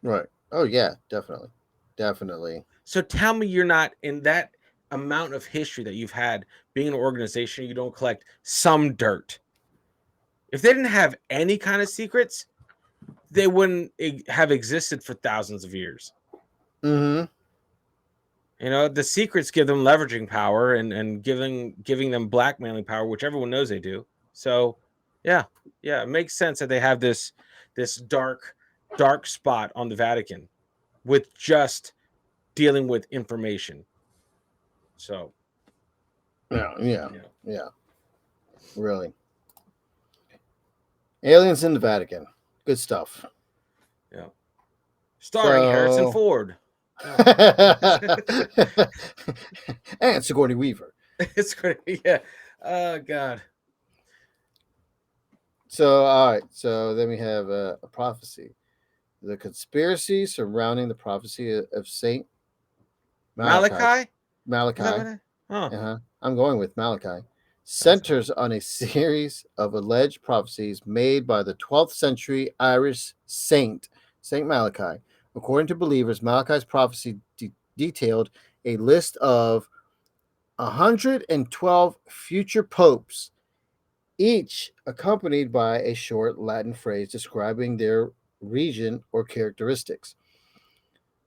Right. Oh yeah, definitely, definitely. So tell me you're not in that amount of history that you've had being an organization. You don't collect some dirt. If they didn't have any kind of secrets, they wouldn't have existed for thousands of years. Mm-hmm. You know, the secrets give them leveraging power and giving them blackmailing power, which everyone knows they do. So, yeah, yeah, it makes sense that they have this dark spot on the Vatican with just dealing with information. So, Yeah, yeah, yeah, yeah. Really. Aliens in the Vatican. Good stuff. yeah. Starring Harrison So, Ford. Yeah. and Sigourney Weaver. It's great. Yeah. Oh God. So, all right. So then we have a prophecy. The conspiracy surrounding the prophecy of Saint Malachi. Malachi? Is that Malachi. what it? Huh. Uh-huh. I'm going with Malachi. That's Centers on a series of alleged prophecies made by the 12th century Irish saint, Saint Malachi. According to believers, Malachi's prophecy detailed a list of 112 future popes, each accompanied by a short Latin phrase describing their region or characteristics.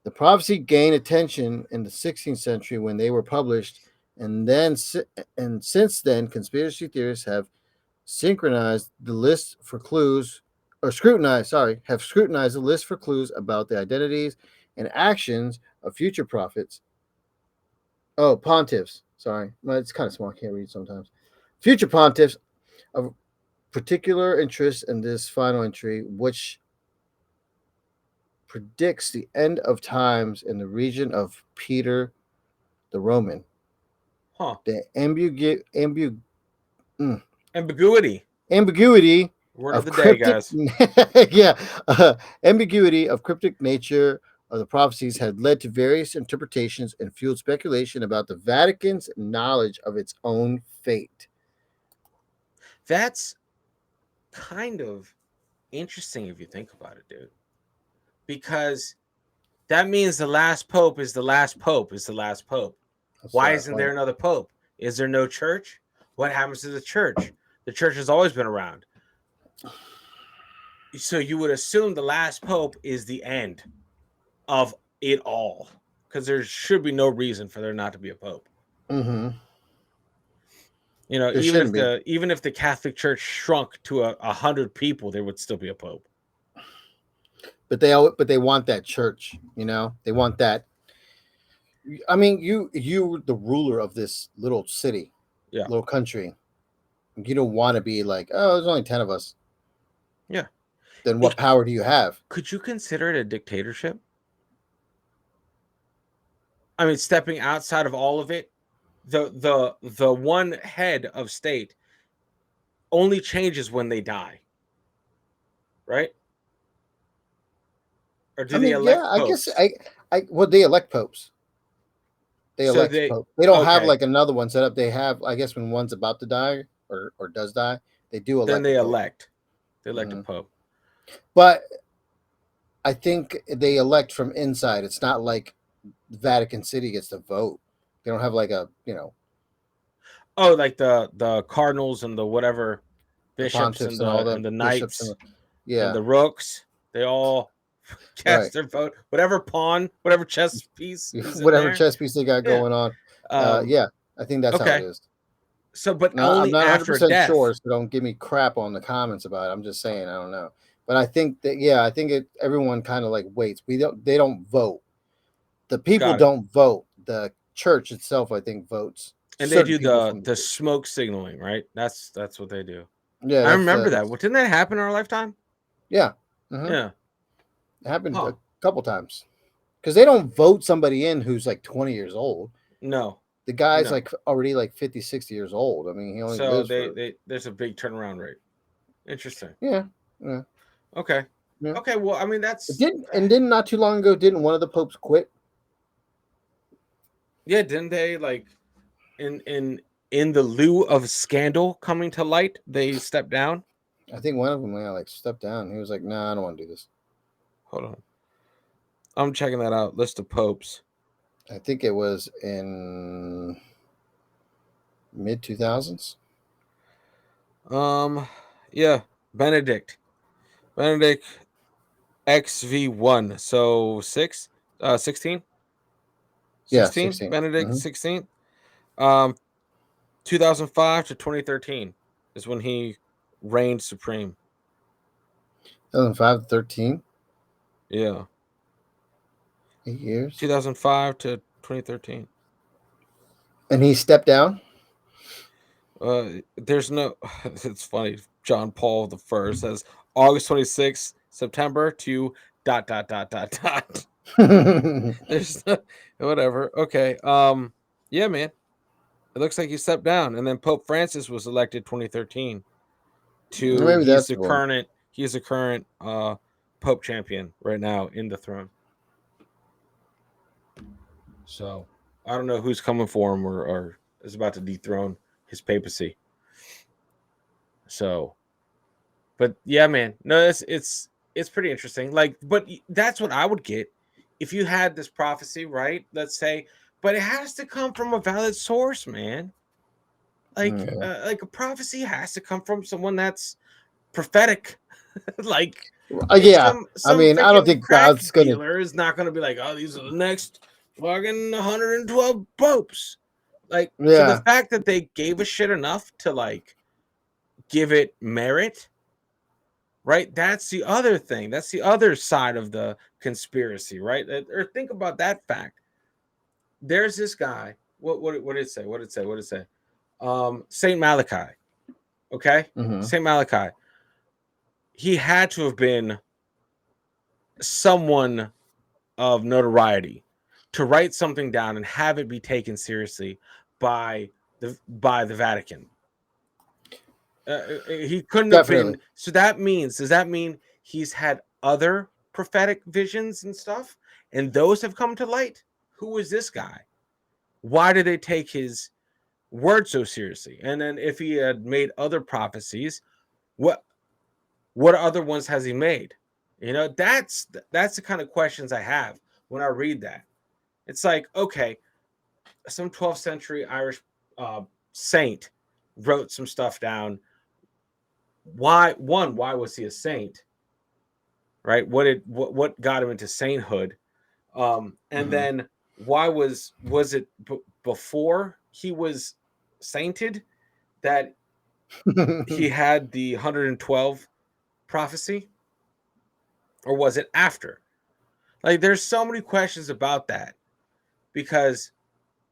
The prophecy gained attention in the 16th century when they were published, and since then, conspiracy theorists have synchronized the list for clues, or have scrutinized the list for clues about the identities and actions of future prophets. Oh, pontiffs. Sorry, well, it's kind of small. I can't read sometimes. Future pontiffs of particular interest in this final entry, which predicts the end of times in the region of Peter the Roman. Huh. The Ambiguity. ambiguity Word of of the day, cryptic, guys. yeah, ambiguity of cryptic nature of the prophecies had led to various interpretations and fueled speculation about the Vatican's knowledge of its own fate. That's kind of interesting if you think about it, dude. Because that means the last pope is the last pope is the last pope. That's Why right. isn't there another pope? Is there no church? What happens to the church? The church has always been around. So you would assume the last pope is the end of it all, because there should be no reason for there not to be a pope. Mm-hmm. You know, There shouldn't be. even if the Catholic Church shrunk to 100 people, there would still be a pope. But they want that church, they want that. I mean, you the ruler of this little city, Yeah. little country. You don't want to be like, oh, there's only 10 of us. Yeah. Then what power do you have? Could you consider it a dictatorship? I mean, stepping outside of all of it, the one head of state only changes when they die, right? Or do I they mean, yeah, elect I guess popes? well, they elect popes. They So elect they pope. They don't have okay, like another one set up. They have, I guess, when one's about to die or does die, they do then elect a they pope. elect. They elect a Mhm. pope. But I think they elect from inside. It's not like Vatican City gets to vote. They don't have like Oh, like the cardinals and the whatever the bishops pontiffs and all the and the bishops and knights and yeah, the rooks. They all right. cast their vote. Whatever pawn, whatever chess piece is in Whatever there. chess piece they got Yeah. going on. Um. Yeah, I think that's how it Okay. is. So, but No, I'm only not after 100% death. sure, so don't give me crap on the comments about it. I'm just saying, I don't know. But I think that, yeah, I think everyone kind of like waits. They don't vote. The people Got it. don't vote. The church itself, I think, votes. And they Certain do people from the smoke signaling, right? That's what they do. yeah, I that's remember that. Well, didn't that happen in our lifetime? yeah. Mhm. Yeah. It happened Huh. a couple times because they don't vote somebody in who's like 20 years old. No. The guy's No. like already like 50, 60 years old. I mean, he only So lives for there's a big turnaround rate. Interesting. yeah. Okay. Yeah. Okay. Well, I mean, It didn't not too long ago, didn't one of the popes quit? yeah. Didn't they like in the lieu of scandal coming to light, they stepped down? I think one of them like stepped down. He was like, "Nah, I don't want to do this." Hold on. I'm checking that out. List of popes. I think it was in mid 2000s. Yeah. Benedict XV1. So 16? Yeah, 16? 16. Benedict Mm-hmm. 16? Um, 2005 to 2013 is when he reigned supreme. 2005 13. Yeah. 8 years. 2005 to 2013. And he stepped down. There's no, it's funny. John Paul the First says August 26th, September to dot, dot, dot, dot, dot. There's whatever. Okay. Yeah, man. It looks like he stepped down. And then Pope Francis was elected 2013 to, Maybe that's the one. he's the current Pope champion right now in the throne. So I don't know who's coming for him or is about to dethrone his papacy. So, but yeah, man, no, it's pretty interesting. Like, but that's what I would get if you had this prophecy, right? Let's say, but it has to come from a valid source, man. Like, Yeah. like a prophecy has to come from someone that's prophetic. Like, Yeah. I some mean, I don't freaking think crack God's gonna. dealer is not going to be like, oh, these are the next fucking 112 popes. Like, so the Yeah. fact that they gave a shit enough to like give it merit, right? That's the other thing. That's the other side of the conspiracy, right? Or think about that fact. There's this guy. What did it say? What did it say? What did it say? Saint Malachi. Okay, Mm-hmm. Saint Malachi. He had to have been someone of notoriety to write something down and have it be taken seriously by the Vatican. He couldn't have Definitely. been. So that means, does that mean he's had other prophetic visions and stuff, and those have come to light? Who is this guy? Why did they take his word so seriously? And then if he had made other prophecies, what other ones has he made? You know, that's the kind of questions I have when I read that. It's like, okay, some 12th century Irish saint wrote some stuff down. Why was he a saint? Right? What got him into sainthood? And then why was it before he was sainted that he had the 112 prophecy, or was it after? Like, there's so many questions about that because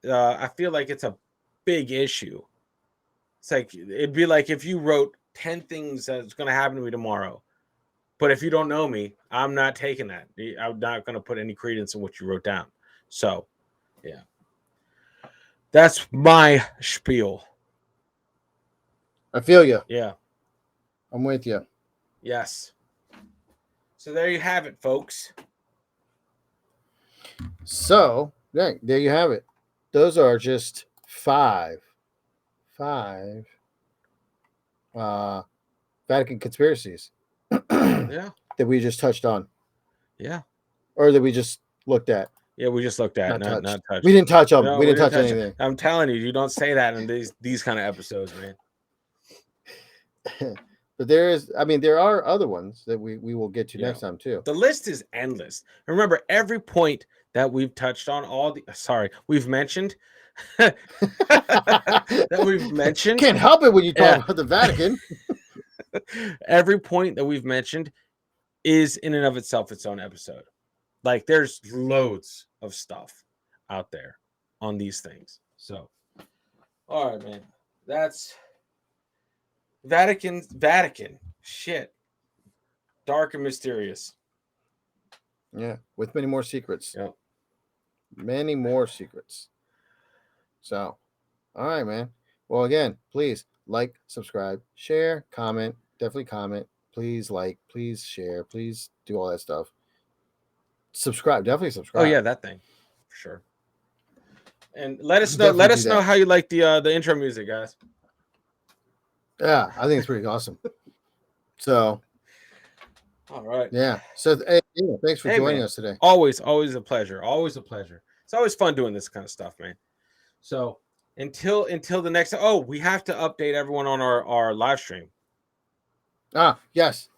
I feel like it's a big issue. It's like, it'd be like if you wrote 10 things that's going to happen to me tomorrow, but if you don't know me, I'm not taking that. I'm not going to put any credence in what you wrote down. So, yeah, that's my spiel. I feel you. Yeah. I'm with you. Yes. So there you have it, folks. So, yeah, there you have it. Those are just five Vatican conspiracies Yeah. that we just touched on, Yeah. or that we just looked at. Yeah, we just looked at, Not not touched. We didn't touch them. No, we didn't touch it. anything. I'm telling you, you don't say that in these kind of episodes, man. But there are other ones that we will get to next time too. The list is endless. Remember, every point that we've touched on, we've mentioned that we've mentioned. Can't help it when you talk about the Vatican. Every point that we've mentioned is in and of itself its own episode. Like, there's loads of stuff out there on these things. So, all right, man. That's Vatican. Shit. Dark and mysterious. Yeah, with many more secrets. Yep. Many more secrets. So, all right, man. Well, again, please like, subscribe, share, comment. Definitely comment. Please like, please share, please do all that stuff. Subscribe, definitely Oh subscribe. yeah, that thing for sure. And let us know. Definitely Let do us know that. how you like the intro music, guys. Yeah, I think it's pretty awesome. So, All right. yeah. So, hey, thanks for Hey, joining man. us today. Always a pleasure. Always a pleasure. It's always fun doing this kind of stuff, man. So until the next. Oh, we have to update everyone on our live stream Ah, yes.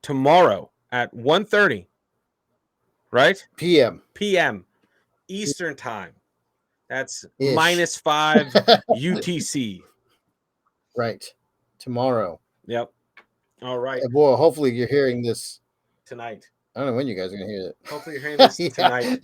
tomorrow at 1:30, right? PM PM Eastern time. That's ish. -5 UTC. Right. Tomorrow. Yep. All right. Well, hopefully you're hearing this. Tonight. I don't know when you guys are gonna hear it. Hopefully you're hearing this Yeah. tonight.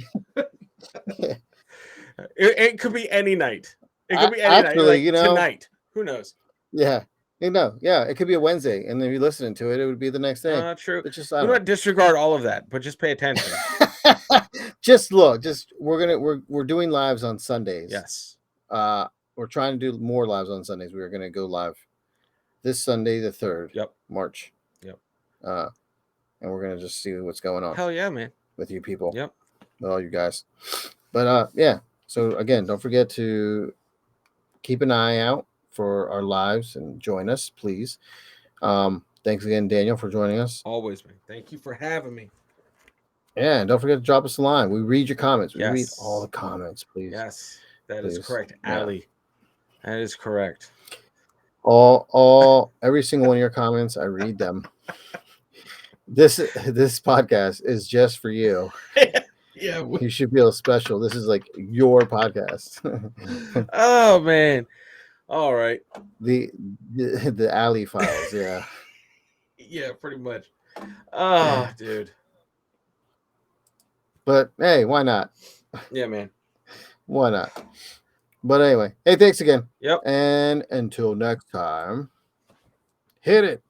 It could be any night. It could be any night. Actually, Like you know, tonight. Who knows? yeah, yeah, it could be a Wednesday, and then you're listening to it, it would be the next day. True. It's just Do I don't not disregard all of that, but just pay attention. know. Just look, we're doing lives on Sundays. Yes. We're trying to do more lives on Sundays. We're gonna go live this Sunday, the 3rd, Yep. March. Yep. And we're gonna just see what's going on Hell yeah, man. with you people. Yep. With all you guys. But yeah. So again, don't forget to keep an eye out for our lives and join us, please. Thanks again, Daniel, for joining us. Always, man. Thank you for having me. Yeah, and don't forget to drop us a line. We read your comments. We read Yes. all the comments, please. Yes, that is Please. correct, Yeah. Ali. That is correct. Every single one of your comments, I read them. This podcast is just for you. Yeah. You should feel special. This is like your podcast. Oh man. All right. the alley files, yeah. Yeah, pretty much. Oh, dude. But hey, why not? Yeah, man. Why not? But anyway, hey, thanks again. Yep. And until next time, hit it.